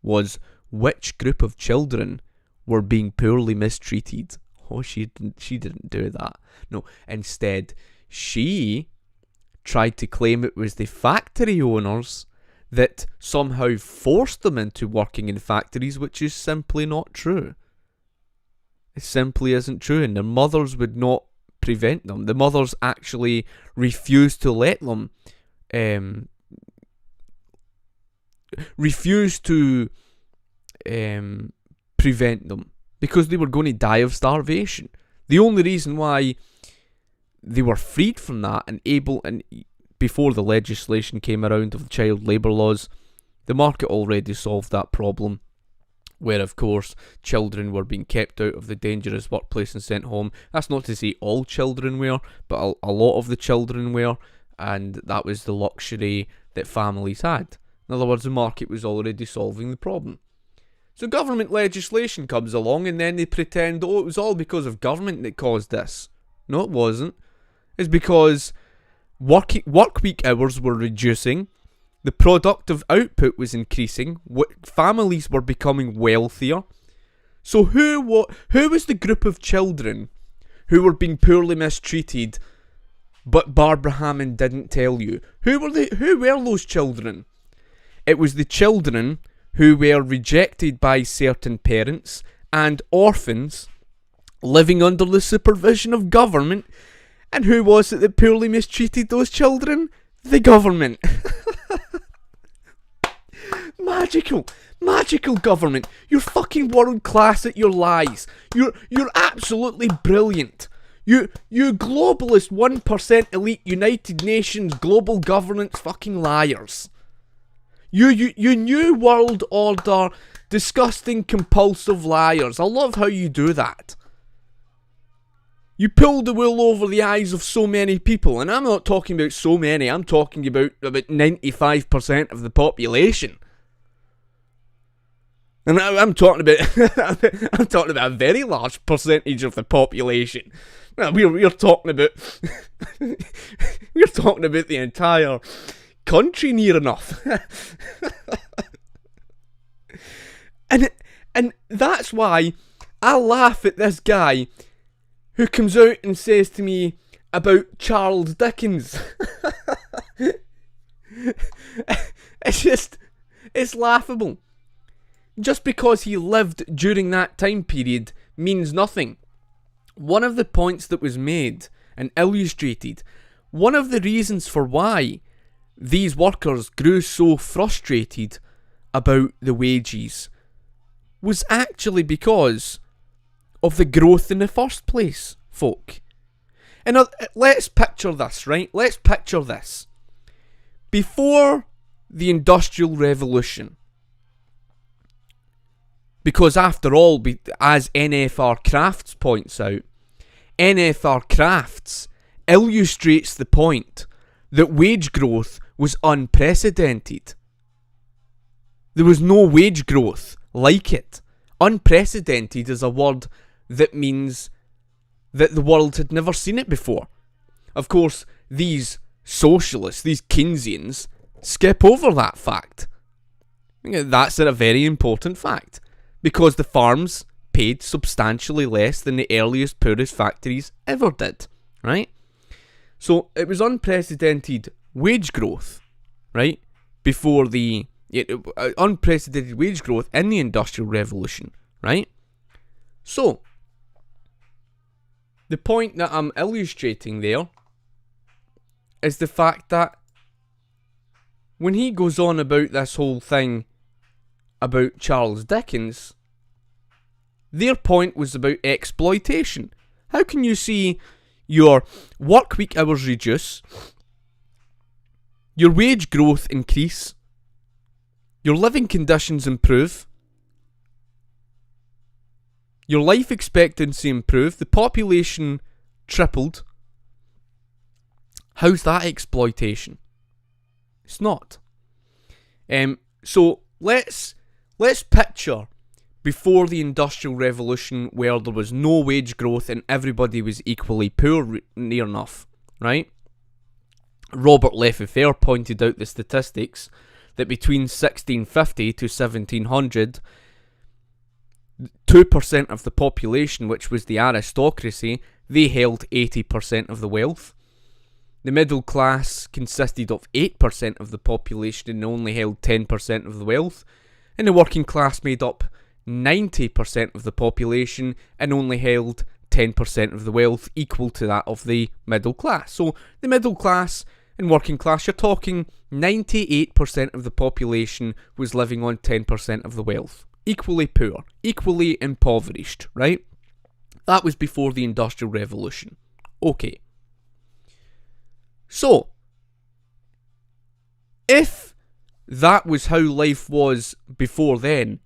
was which group of children were being poorly mistreated. Oh, she didn't do that. No, instead, she tried to claim it was the factory owners that somehow forced them into working in factories, which is simply not true. It simply isn't true, and their mothers would not prevent them. The mothers actually refused to let them, prevent them, because they were going to die of starvation. The only reason why they were freed from that and before the legislation came around of the child labour laws, the market already solved that problem, where of course children were being kept out of the dangerous workplace and sent home. That's not to say all children were, but a lot of the children were, and that was the luxury that families had. In other words, the market was already solving the problem. So government legislation comes along, and then they pretend, oh, it was all because of government that caused this. No, it wasn't. It's because work week hours were reducing, the productive output was increasing, families were becoming wealthier. So who was the group of children who were being poorly mistreated, but Barbara Hammond didn't tell you? Who were those children? It was the children who were rejected by certain parents and orphans living under the supervision of government. And who was it that poorly mistreated those children? The government. Magical government. You're fucking world class at your lies. You're absolutely brilliant. You globalist 1% elite United Nations global governance fucking liars. You new world order disgusting compulsive liars. I love how you do that. You pull the wool over the eyes of so many people, and I'm not talking about so many, I'm talking about 95% of the population. And I'm talking about a very large percentage of the population. We're talking about the entire country near enough. and that's why I laugh at this guy who comes out and says to me about Charles Dickens. It's laughable. Just because he lived during that time period means nothing. One of the points that was made and illustrated, one of the reasons for why these workers grew so frustrated about the wages was actually because of the growth in the first place, folk. And let's picture this, right? Let's picture this. Before the Industrial Revolution, because after all, as NFR Crafts points out, NFR Crafts illustrates the point that wage growth was unprecedented. There was no wage growth like it. Unprecedented is a word that means that the world had never seen it before. Of course, these socialists, these Keynesians, skip over that fact. That's a very important fact, because the farms paid substantially less than the earliest, poorest factories ever did, right? So it was unprecedented wage growth, right? Before the unprecedented wage growth in the Industrial Revolution, right? So the point that I'm illustrating there is the fact that when he goes on about this whole thing about Charles Dickens, their point was about exploitation. How can you see your work week hours reduce, your wage growth increase, your living conditions improve, your life expectancy improve, the population tripled? How's that exploitation? It's not. So let's picture before the Industrial Revolution, where there was no wage growth and everybody was equally poor near enough, right? Robert Lefevre pointed out the statistics that between 1650 to 1700, 2% of the population, which was the aristocracy, they held 80% of the wealth. The middle class consisted of 8% of the population and only held 10% of the wealth. And the working class made up 90% of the population and only held 10% of the wealth, equal to that of the middle class. So the middle class and working class, you're talking 98% of the population was living on 10% of the wealth. Equally poor, equally impoverished, right? That was before the Industrial Revolution. Okay. So, if that was how life was before then,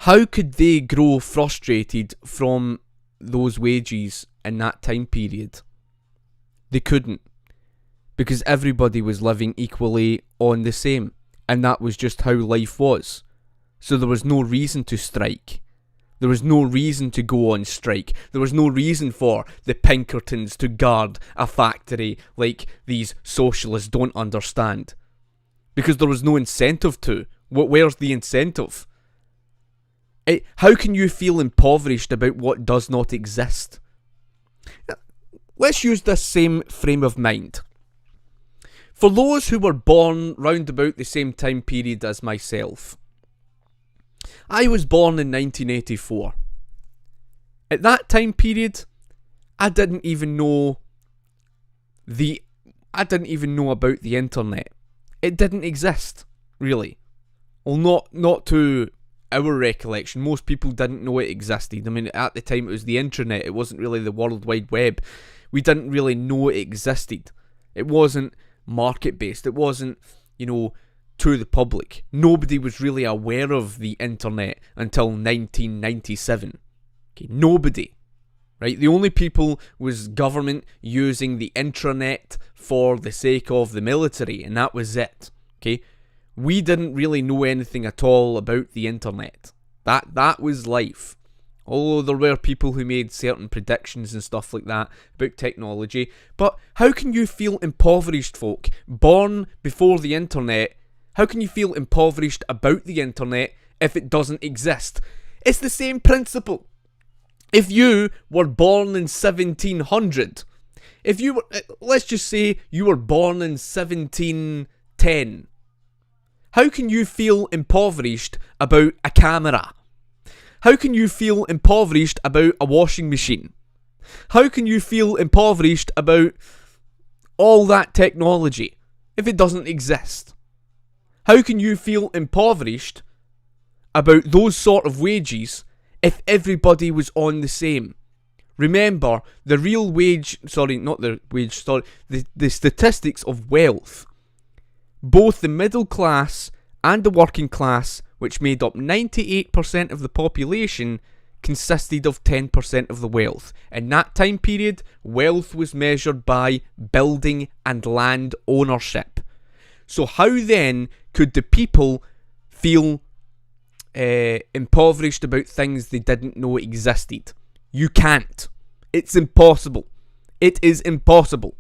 how could they grow frustrated from those wages in that time period? They couldn't. Because everybody was living equally on the same. And that was just how life was. So there was no reason to strike. There was no reason to go on strike. There was no reason for the Pinkertons to guard a factory like these socialists don't understand. Because there was no incentive to. Where's the incentive? How can you feel impoverished about what does not exist? Let's use this same frame of mind. For those who were born round about the same time period as myself, I was born in 1984. At that time period, I didn't even know about the internet. It didn't exist, really. Well, not to our recollection. Most people didn't know it existed. I mean, at the time it was the internet. It wasn't really the World Wide Web. We didn't really know it existed. It wasn't market-based. It wasn't, to the public. Nobody was really aware of the internet until 1997. Okay, nobody. Right? The only people was government using the intranet for the sake of the military, and that was it. Okay? We didn't really know anything at all about the internet. That was life. Although there were people who made certain predictions and stuff like that about technology. But how can you feel impoverished, folk, born before the internet? How can you feel impoverished about the internet if it doesn't exist? It's the same principle. If you were born in 1700, let's just say you were born in 1710, how can you feel impoverished about a camera? How can you feel impoverished about a washing machine? How can you feel impoverished about all that technology if it doesn't exist? How can you feel impoverished about those sort of wages if everybody was on the same? Remember, the statistics of wealth. Both the middle class and the working class, which made up 98% of the population, consisted of 10% of the wealth. In that time period, wealth was measured by building and land ownership. So how then could the people feel impoverished about things they didn't know existed? You can't. It's impossible. It is impossible.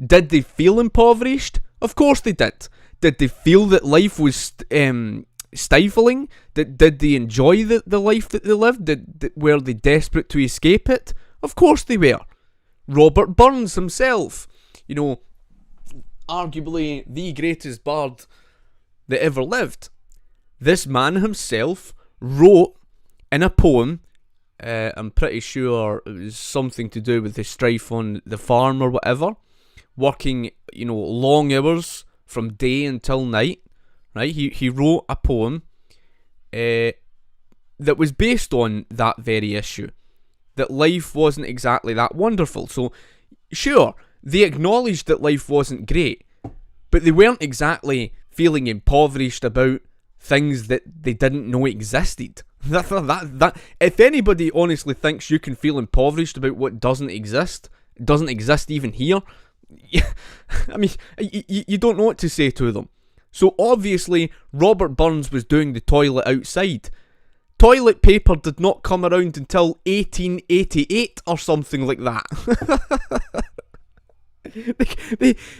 Did they feel impoverished? Of course they did. Did they feel that life was stifling? Did they enjoy the life that they lived? Were they desperate to escape it? Of course they were. Robert Burns himself, arguably the greatest bard that ever lived. This man himself wrote in a poem, I'm pretty sure it was something to do with the strife on the farm or whatever, working, long hours from day until night, right? He wrote a poem that was based on that very issue, that life wasn't exactly that wonderful. So, sure, they acknowledged that life wasn't great, but they weren't exactly feeling impoverished about things that they didn't know existed. That if anybody honestly thinks you can feel impoverished about what doesn't exist even here, I mean, you don't know what to say to them. So obviously, Robert Burns was doing the toilet outside. Toilet paper did not come around until 1888 or something like that.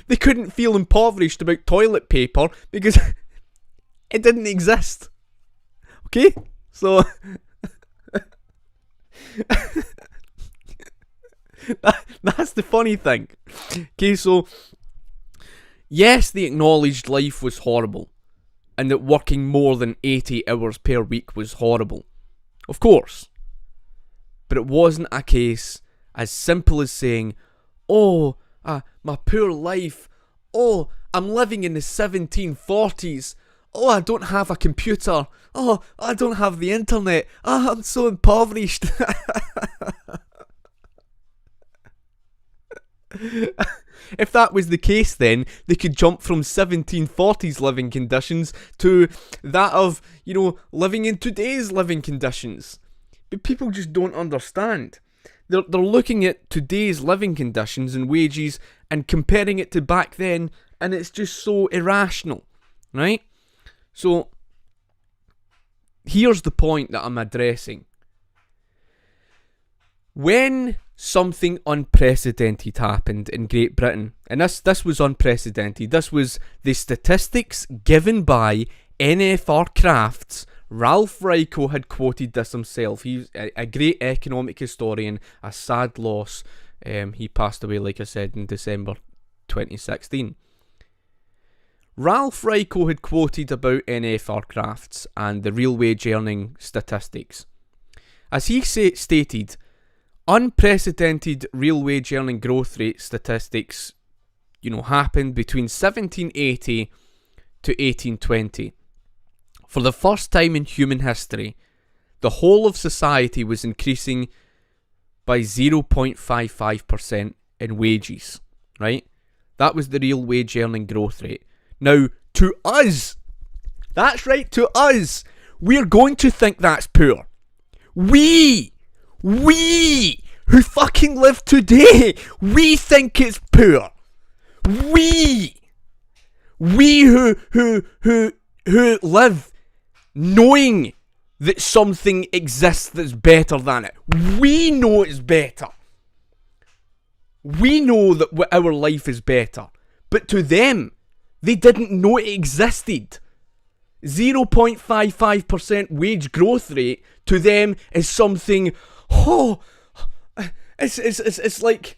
They couldn't feel impoverished about toilet paper because it didn't exist. Okay? So that's the funny thing. Okay, so yes, they acknowledged life was horrible and that working more than 80 hours per week was horrible. Of course. But it wasn't a case as simple as saying, oh, my poor life. Oh, I'm living in the 1740s. Oh, I don't have a computer. Oh, I don't have the internet. Oh, I'm so impoverished. If that was the case, then they could jump from 1740s living conditions to that of, living in today's living conditions. But people just don't understand. they're looking at today's living conditions and wages and comparing it to back then, and it's just so irrational, right? So, here's the point that I'm addressing. When something unprecedented happened in Great Britain, and this was unprecedented, this was the statistics given by NFR Crafts. Ralph Raico had quoted this himself. He's a great economic historian, a sad loss. He passed away, like I said, in December 2016. Ralph Raico had quoted about NFR Crafts and the real wage earning statistics. As he stated, unprecedented real wage earning growth rate statistics, happened between 1780 to 1820. For the first time in human history, the whole of society was increasing by 0.55% in wages, right? That was the real wage earning growth rate. Now, to us, that's right, to us, we're going to think that's poor. We who fucking live today, we think it's poor. We who live knowing that something exists that's better than it. We know it's better. We know that our life is better. But to them, they didn't know it existed. 0.55% wage growth rate to them is something, it's like,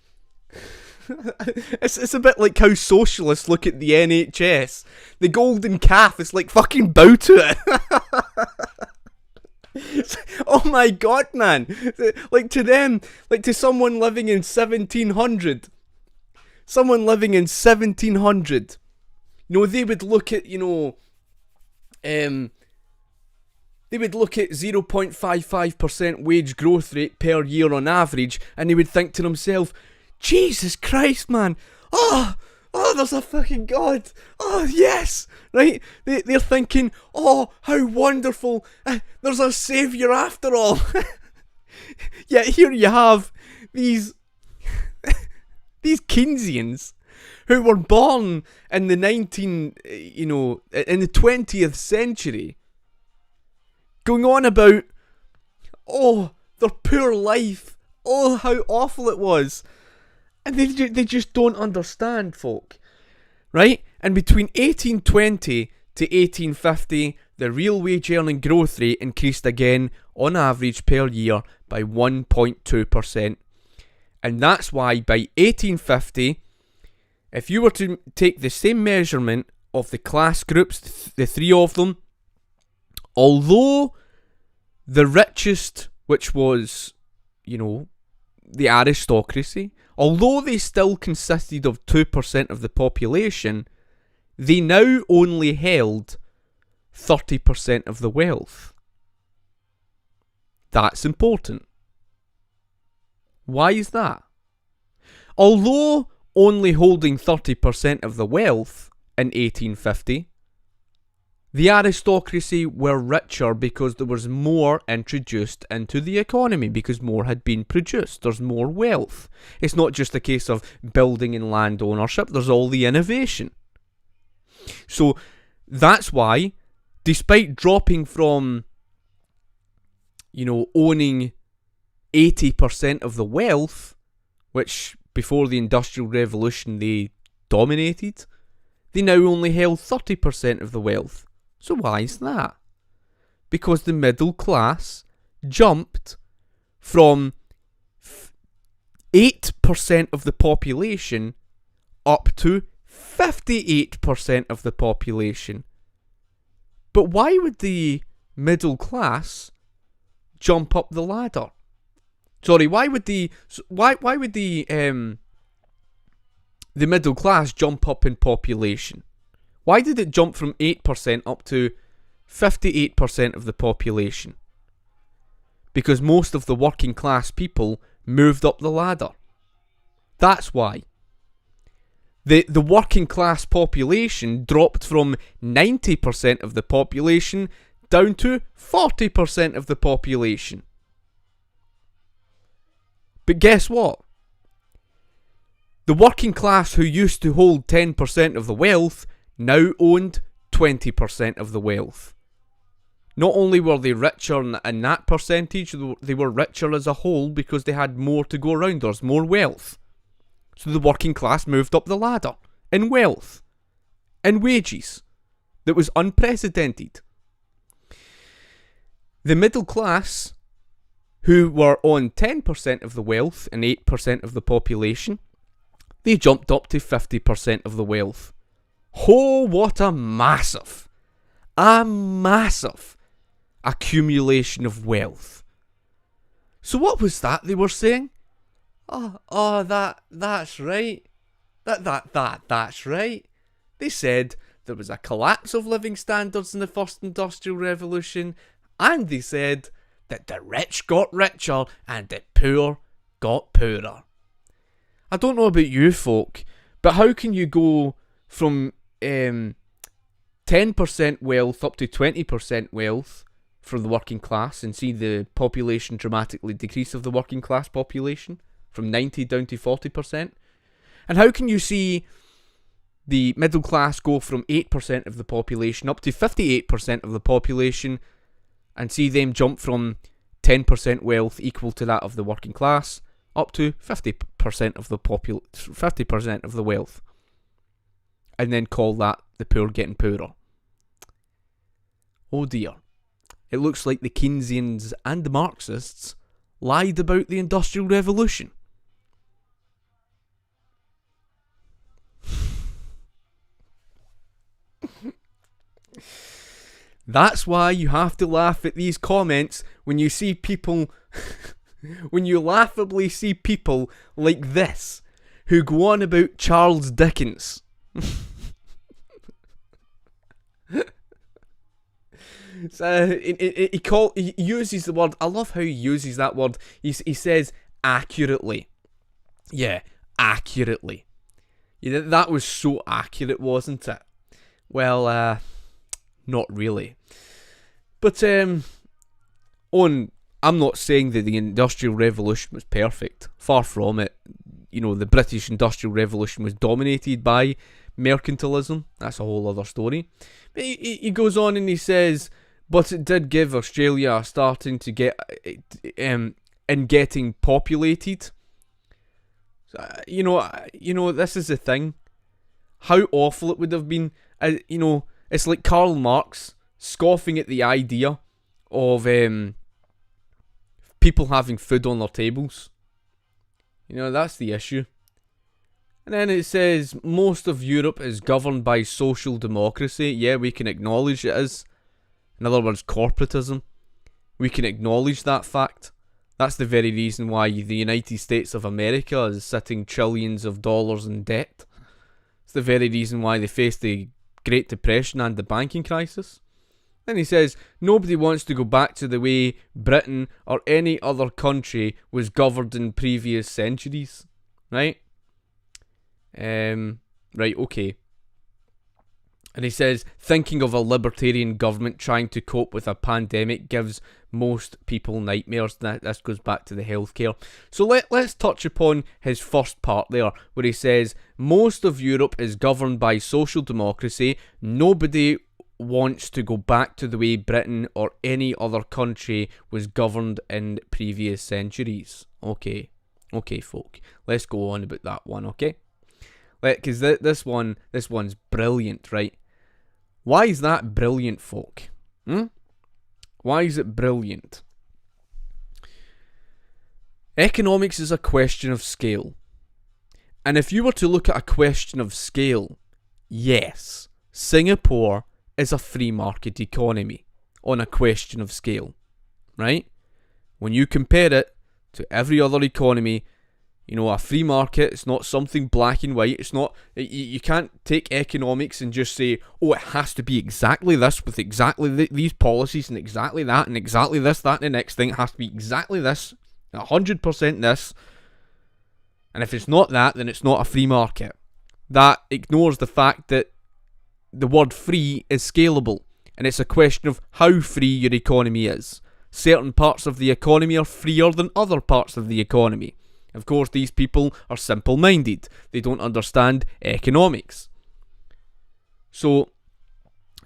it's a bit like how socialists look at the NHS. The golden calf is like, fucking bow to it. Oh my god, man. Like to them, like to someone living in 1700. Someone living in 1700. They would look at, they would look at 0.55% wage growth rate per year on average, and they would think to themselves, Jesus Christ, man. Oh, there's a fucking God. Oh, yes. Right? They're thinking, oh, how wonderful. There's a saviour after all. Yet here you have these Keynesians who were born in the in the 20th century, going on about, oh, their poor life. Oh, how awful it was. And they just don't understand, folk. Right? And between 1820 to 1850, the real wage earning growth rate increased again, on average per year, by 1.2%. And that's why by 1850, if you were to take the same measurement of the class groups, the three of them, although the richest, which was, the aristocracy, although they still consisted of 2% of the population, they now only held 30% of the wealth. That's important. Why is that? Although only holding 30% of the wealth in 1850, the aristocracy were richer because there was more introduced into the economy, because more had been produced. There's more wealth. It's not just a case of building and land ownership, there's all the innovation. So that's why, despite dropping from, owning 80% of the wealth, which before the Industrial Revolution they dominated, they now only held 30% of the wealth. So why is that? Because the middle class jumped from 8% of the population up to 58% of the population. But why would the middle class jump up the ladder? Sorry, why would the middle class jump up in population? Why did it jump from 8% up to 58% of the population? Because most of the working class people moved up the ladder. That's why. The working class population dropped from 90% of the population down to 40% of the population. But guess what? The working class who used to hold 10% of the wealth now owned 20% of the wealth. Not only were they richer in that percentage, they were richer as a whole because they had more to go around. There's more wealth. So the working class moved up the ladder in wealth, in wages. That was unprecedented. The middle class, who were on 10% of the wealth and 8% of the population, they jumped up to 50% of the wealth. Oh, what a massive accumulation of wealth. So what was that they were saying? That's right. That's right. They said there was a collapse of living standards in the first industrial revolution, and they said that the rich got richer and the poor got poorer. I don't know about you folk, but how can you go from 10% wealth up to 20% wealth for the working class and see the population dramatically decrease of the working class population from 90 down to 40%? And how can you see the middle class go from 8% of the population up to 58% of the population and see them jump from 10% wealth equal to that of the working class up to 50% of the 50% of the wealth, and then call that the poor getting poorer? Oh dear. It looks like the Keynesians and the Marxists lied about the Industrial Revolution. That's why you have to laugh at these comments when you see people, when you laughably see people like this, who go on about Charles Dickens. So he uses the word, I love how he uses that word, he says accurately. Yeah, accurately. Yeah, that was so accurate, wasn't it? Well, not really. But I'm not saying that the Industrial Revolution was perfect. Far from it. You know, the British Industrial Revolution was dominated by mercantilism. That's a whole other story. But he goes on and he says, but it did give Australia a starting to get in getting populated. You know, this is the thing. How awful it would have been. It's like Karl Marx scoffing at the idea of people having food on their tables. You know, that's the issue. And then it says, most of Europe is governed by social democracy. Yeah, we can acknowledge it is. In other words, corporatism. We can acknowledge that fact. That's the very reason why the United States of America is sitting trillions of dollars in debt. It's the very reason why they faced the Great Depression and the banking crisis. Then he says, nobody wants to go back to the way Britain or any other country was governed in previous centuries. Right? Right, okay. And he says, thinking of a libertarian government trying to cope with a pandemic gives most people nightmares. This goes back to the healthcare. So let's touch upon his first part there, where he says, most of Europe is governed by social democracy. Nobody wants to go back to the way Britain or any other country was governed in previous centuries. Okay, folk. Let's go on about that one, okay? Because this one's brilliant, right? Why is that brilliant, folk? Why is it brilliant? Economics is a question of scale. And if you were to look at a question of scale, yes, Singapore is a free market economy on a question of scale, right? When you compare it to every other economy, you know, a free market, it's not something black and white. It's not, you can't take economics and just say, oh, it has to be exactly this with exactly these policies and exactly that and exactly this, that, and the next thing. It has to be exactly this, 100% this. And if it's not that, then it's not a free market. That ignores the fact that the word free is scalable. And it's a question of how free your economy is. Certain parts of the economy are freer than other parts of the economy. Of course, these people are simple-minded. They don't understand economics. So,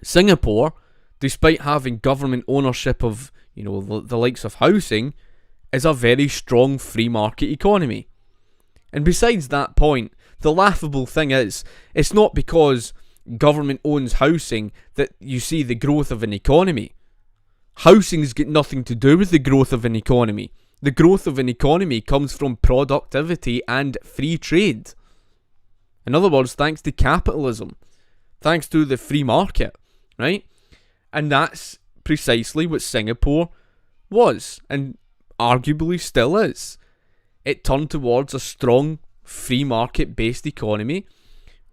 Singapore, despite having government ownership of, the likes of housing, is a very strong free market economy. And besides that point, the laughable thing is, it's not because government owns housing that you see the growth of an economy. Housing's got nothing to do with the growth of an economy. The growth of an economy comes from productivity and free trade. In other words, thanks to capitalism. Thanks to the free market, right? And that's precisely what Singapore was, and arguably still is. It turned towards a strong free market-based economy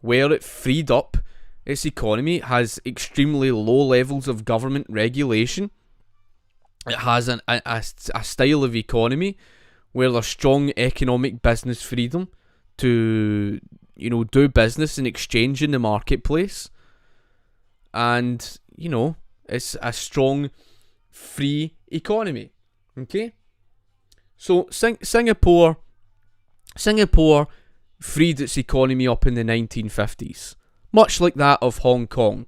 where it freed up its economy. It has extremely low levels of government regulation. It has a style of economy where there's strong economic business freedom to, do business and exchange in the marketplace. And, it's a strong free economy. Okay? So Singapore freed its economy up in the 1950s, much like that of Hong Kong.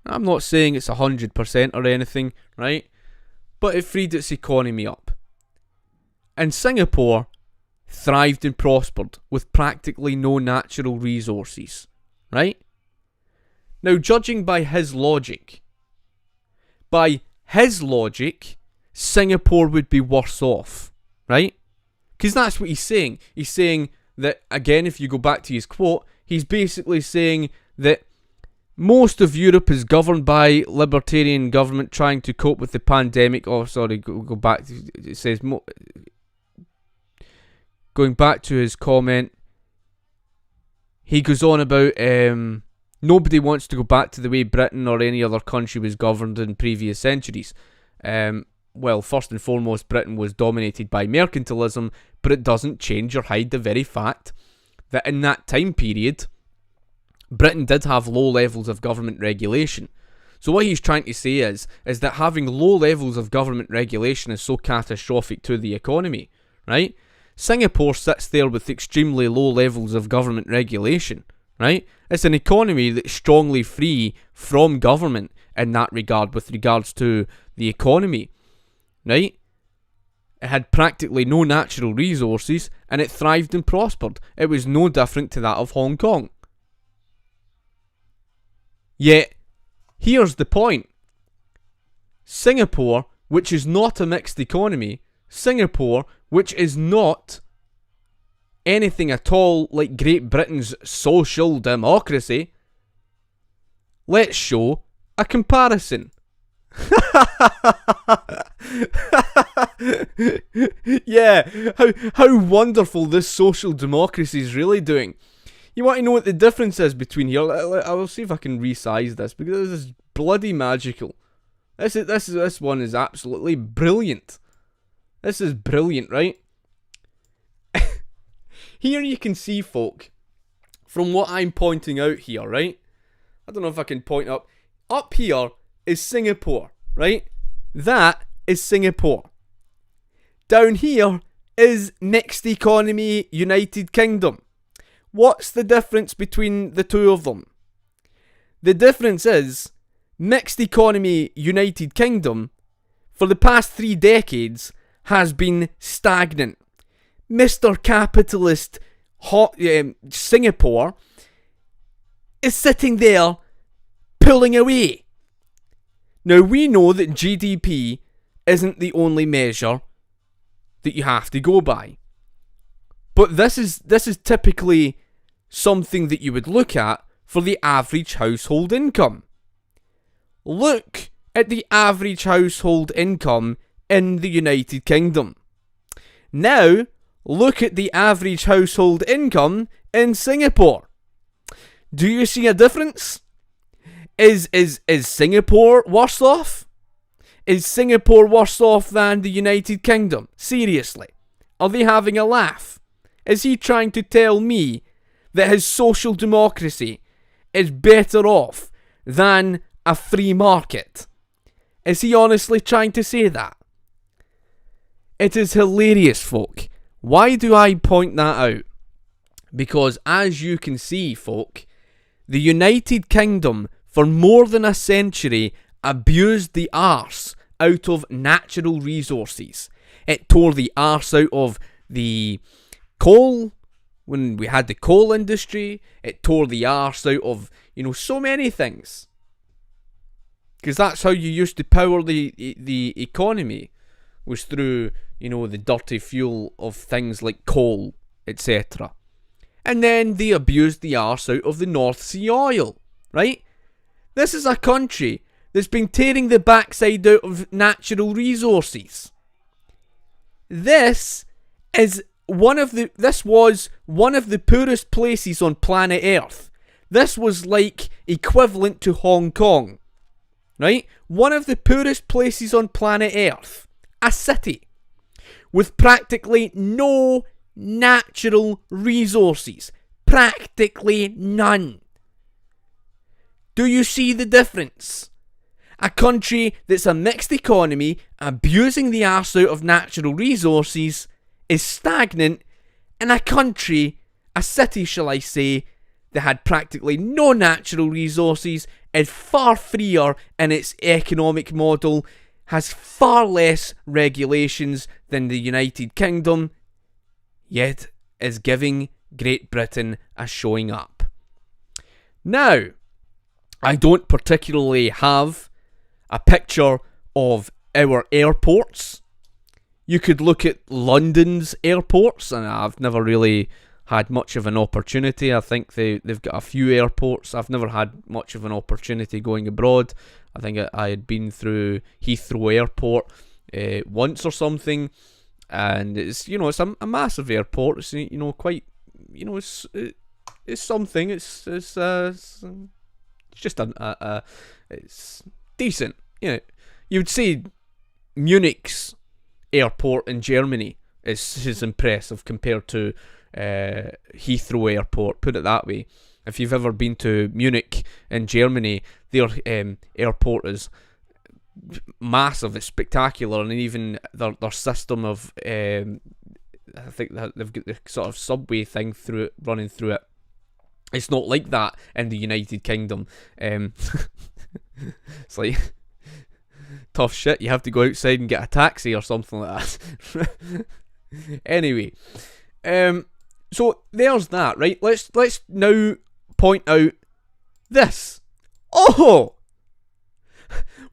I'm not saying it's 100% or anything, right? But it freed its economy up. And Singapore thrived and prospered with practically no natural resources, right? Now, judging by his logic, Singapore would be worse off, right? Because that's what he's saying. He's saying that, again, if you go back to his quote, he's basically saying that most of Europe is governed by libertarian government trying to cope with the pandemic. Oh, sorry, go back. It says, going back to his comment, he goes on about nobody wants to go back to the way Britain or any other country was governed in previous centuries. Well, first and foremost, Britain was dominated by mercantilism, but it doesn't change or hide the very fact that in that time period, Britain did have low levels of government regulation. So what he's trying to say is that having low levels of government regulation is so catastrophic to the economy, right? Singapore sits there with extremely low levels of government regulation, right? It's an economy that's strongly free from government in that regard with regards to the economy, right? It had practically no natural resources and it thrived and prospered. It was no different to that of Hong Kong. Yet, here's the point. Singapore, which is not a mixed economy, Singapore, which is not anything at all like Great Britain's social democracy, let's show a comparison. Yeah, how wonderful this social democracy is really doing. You want to know what the difference is between here? I will see if I can resize this because this is bloody magical. This one is absolutely brilliant. This is brilliant, right? Here you can see, folk, from what I'm pointing out here, right? I don't know if I can point up. Up here is Singapore, right? That is Singapore. Down here is mixed economy United Kingdom. What's the difference between the two of them? The difference is, mixed economy United Kingdom, for the past 3 decades, has been stagnant. Mr. Capitalist Singapore is sitting there pulling away. Now, we know that GDP isn't the only measure that you have to go by. But this is typically something that you would look at for the average household income. Look at the average household income in the United Kingdom. Now, look at the average household income in Singapore. Do you see a difference? Is Singapore worse off? Is Singapore worse off than the United Kingdom? Seriously. Are they having a laugh? Is he trying to tell me that his social democracy is better off than a free market? Is he honestly trying to say that? It is hilarious, folk. Why do I point that out? Because as you can see, folk, the United Kingdom for more than a century abused the arse out of natural resources. It tore the arse out of the coal, when we had the coal industry. It tore the arse out of, so many things. Because that's how you used to power the economy, was through, the dirty fuel of things like coal, etc. And then they abused the arse out of the North Sea oil, right? This is a country that's been tearing the backside out of natural resources. This was one of the poorest places on planet Earth. This was like equivalent to Hong Kong, right? One of the poorest places on planet Earth. A city with practically no natural resources. Practically none. Do you see the difference? A country that's a mixed economy, abusing the arse out of natural resources, is stagnant, and a city shall I say, that had practically no natural resources, is far freer in its economic model, has far less regulations than the United Kingdom, yet is giving Great Britain a showing up. Now, I don't particularly have a picture of our airports. You could look at London's airports, and I've never really had much of an opportunity. I think they've got a few airports. I've never had much of an opportunity going abroad. I think I had been through Heathrow Airport once or something, and it's a massive airport. It's quite it's something. It's just it's decent. You'd say Munich's airport in Germany is impressive compared to Heathrow Airport. Put it that way. If you've ever been to Munich in Germany, their airport is massive. It's spectacular, and even their system of I think that they've got the sort of subway thing running through it. It's not like that in the United Kingdom. It's like tough shit. You have to go outside and get a taxi or something like that. Anyway, so there's that, right? Let's now point out this. Oh,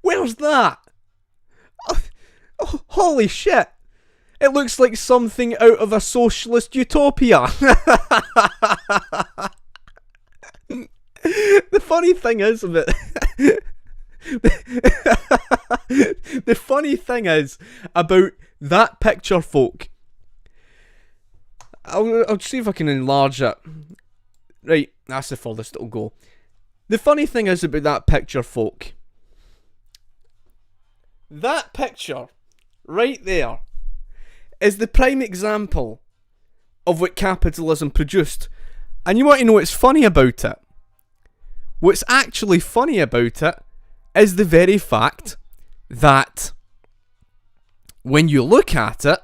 where's that? Oh, holy shit! It looks like something out of a socialist utopia. The funny thing is about the funny thing is about that picture, folk. I'll see if I can enlarge it. Right, that's the furthest it'll go. The funny thing is about that picture, folk. That picture, right there, is the prime example of what capitalism produced. And you want to know what's funny about it? What's actually funny about it is the very fact that when you look at it,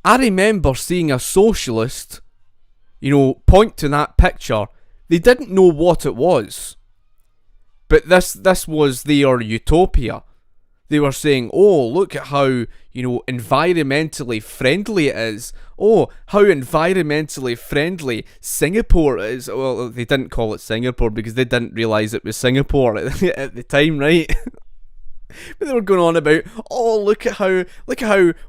I remember seeing a socialist, point to that picture. They didn't know what it was. But this was their utopia. They were saying, oh, look at how, environmentally friendly it is. Oh, how environmentally friendly Singapore is. Well, they didn't call it Singapore because they didn't realise it was Singapore at the time, right? But they were going on about, oh, look at how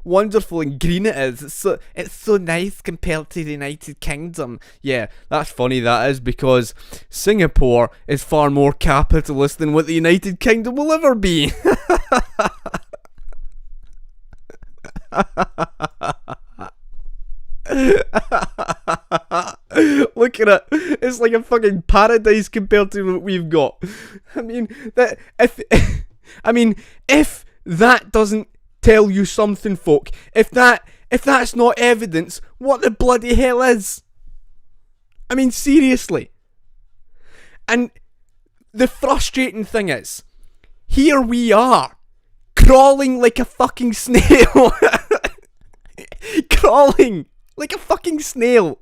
wonderful and green it is. It's so nice compared to the United Kingdom. Yeah, that's funny, that is, because Singapore is far more capitalist than what the United Kingdom will ever be. Look at it. It's like a fucking paradise compared to what we've got. If that doesn't tell you something, folk, if that's not evidence, what the bloody hell is? Seriously. And the frustrating thing is, here we are, crawling like a fucking snail, crawling like a fucking snail,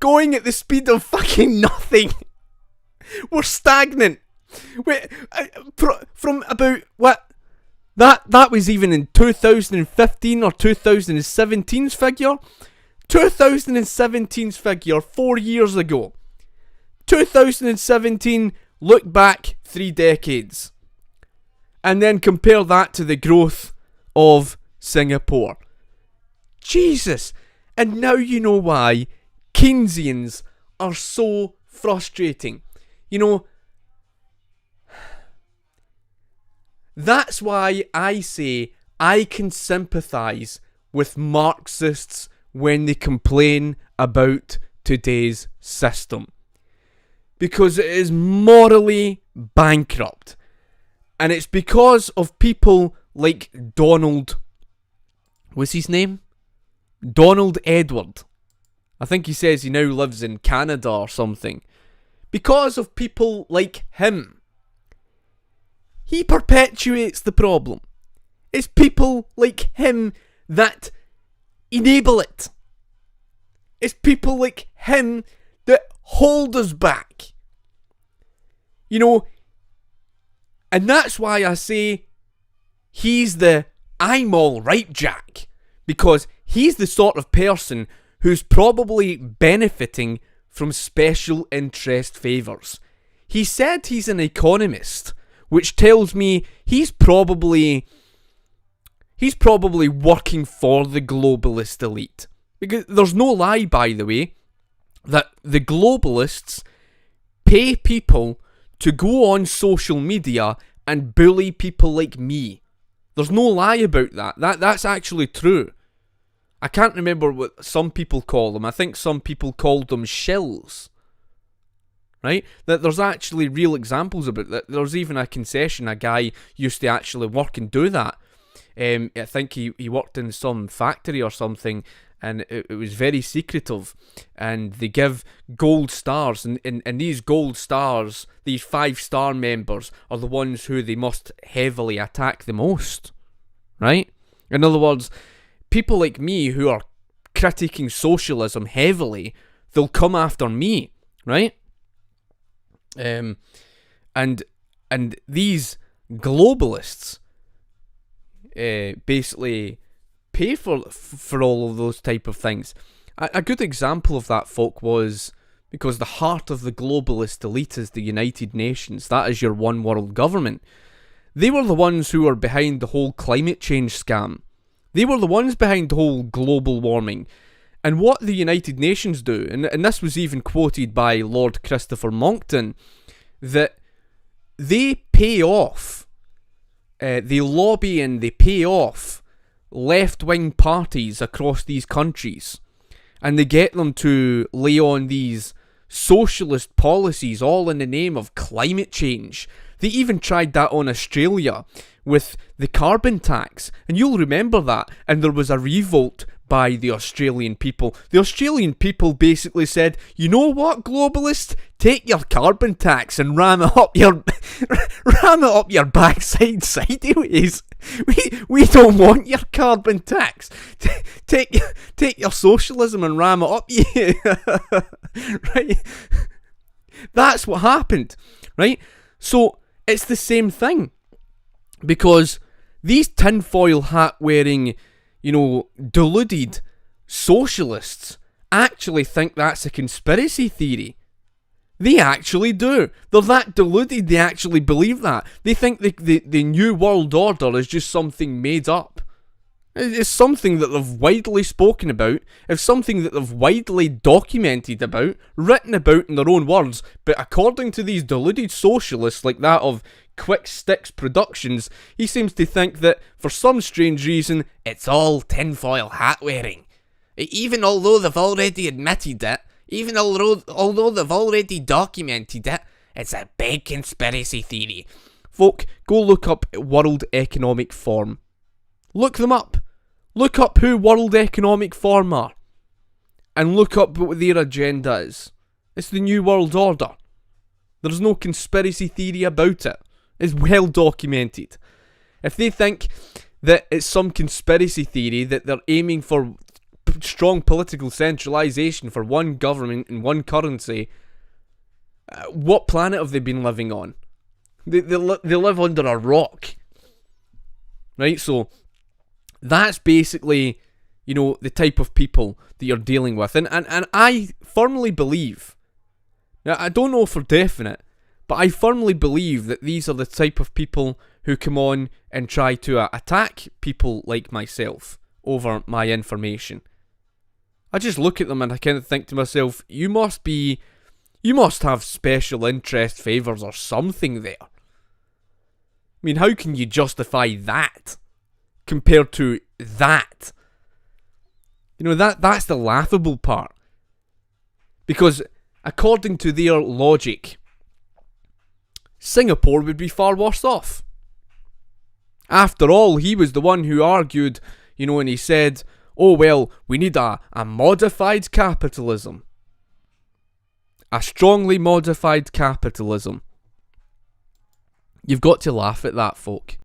going at the speed of fucking nothing. We're stagnant. Wait, from about what? That was even in 2015 or 2017's figure. 2017's figure 4 years ago. 2017, look back 3 decades. And then compare that to the growth of Singapore. Jesus. And now you know why Keynesians are so frustrating. You know, that's why I say I can sympathise with Marxists when they complain about today's system. Because it is morally bankrupt. And it's because of people like Donald... What's his name? Donald Edward. I think he says he now lives in Canada or something. Because of people like him. He perpetuates the problem. It's people like him that enable it. It's people like him that hold us back. You know, and that's why I say he's the I'm alright Jack. Because he's the sort of person who's probably benefiting from special interest favours. He said he's an economist, which tells me he's probably working for the globalist elite. Because there's no lie, by the way, that the globalists pay people to go on social media and bully people like me. There's no lie about that. That's actually true. I can't remember what some people call them. I think some people called them shills. Right? That there's actually real examples about that. There's even a concession a guy used to actually work and do that. I think he worked in some factory or something, and it was very secretive. And they give gold stars, and these gold stars, these 5-star members, are the ones who they must heavily attack the most. Right? In other words, people like me who are critiquing socialism heavily, they'll come after me. Right? And these globalists basically pay for all of those type of things. A good example of that, folk, was because the heart of the globalist elite is the United Nations. That is your one world government. They were the ones who were behind the whole climate change scam. They were the ones behind the whole global warming. And what the United Nations do, and this was even quoted by Lord Christopher Monckton, that they pay off, they lobby and they pay off left-wing parties across these countries, and they get them to lay on these socialist policies all in the name of climate change. They even tried that on Australia with the carbon tax, and you'll remember that, and there was a revolt by the Australian people. The Australian people basically said, you know what, globalists? Take your carbon tax and ram it up your backside sideways. We don't want your carbon tax. Take your socialism and ram it up you. Right? That's what happened, right? So it's the same thing, because these tinfoil hat wearing, deluded socialists actually think that's a conspiracy theory. They actually do. They're that deluded, they actually believe that. They think the New World Order is just something made up. It's something that they've widely spoken about. It's something that they've widely documented about, written about in their own words. But according to these deluded socialists like that of Quick Sticks Productions, he seems to think that, for some strange reason, it's all tinfoil hat wearing. Even although they've already admitted it, even although they've already documented it, it's a big conspiracy theory. Folk, go look up World Economic Forum. Look them up. Look up who World Economic Forum are. And look up what their agenda is. It's the New World Order. There's no conspiracy theory about it. It's well documented. If they think that it's some conspiracy theory that they're aiming for strong political centralisation for one government and one currency, what planet have they been living on? They live under a rock. Right? So that's basically, the type of people that you're dealing with. And I firmly believe, now I don't know for definite, but I firmly believe that these are the type of people who come on and try to attack people like myself over my information. I just look at them and I kind of think to myself, you must have special interest favours or something there. I mean, how can you justify that compared to that? That's the laughable part. Because according to their logic, Singapore would be far worse off. After all, he was the one who argued, and he said, oh well, we need a modified capitalism. A strongly modified capitalism. You've got to laugh at that, folk.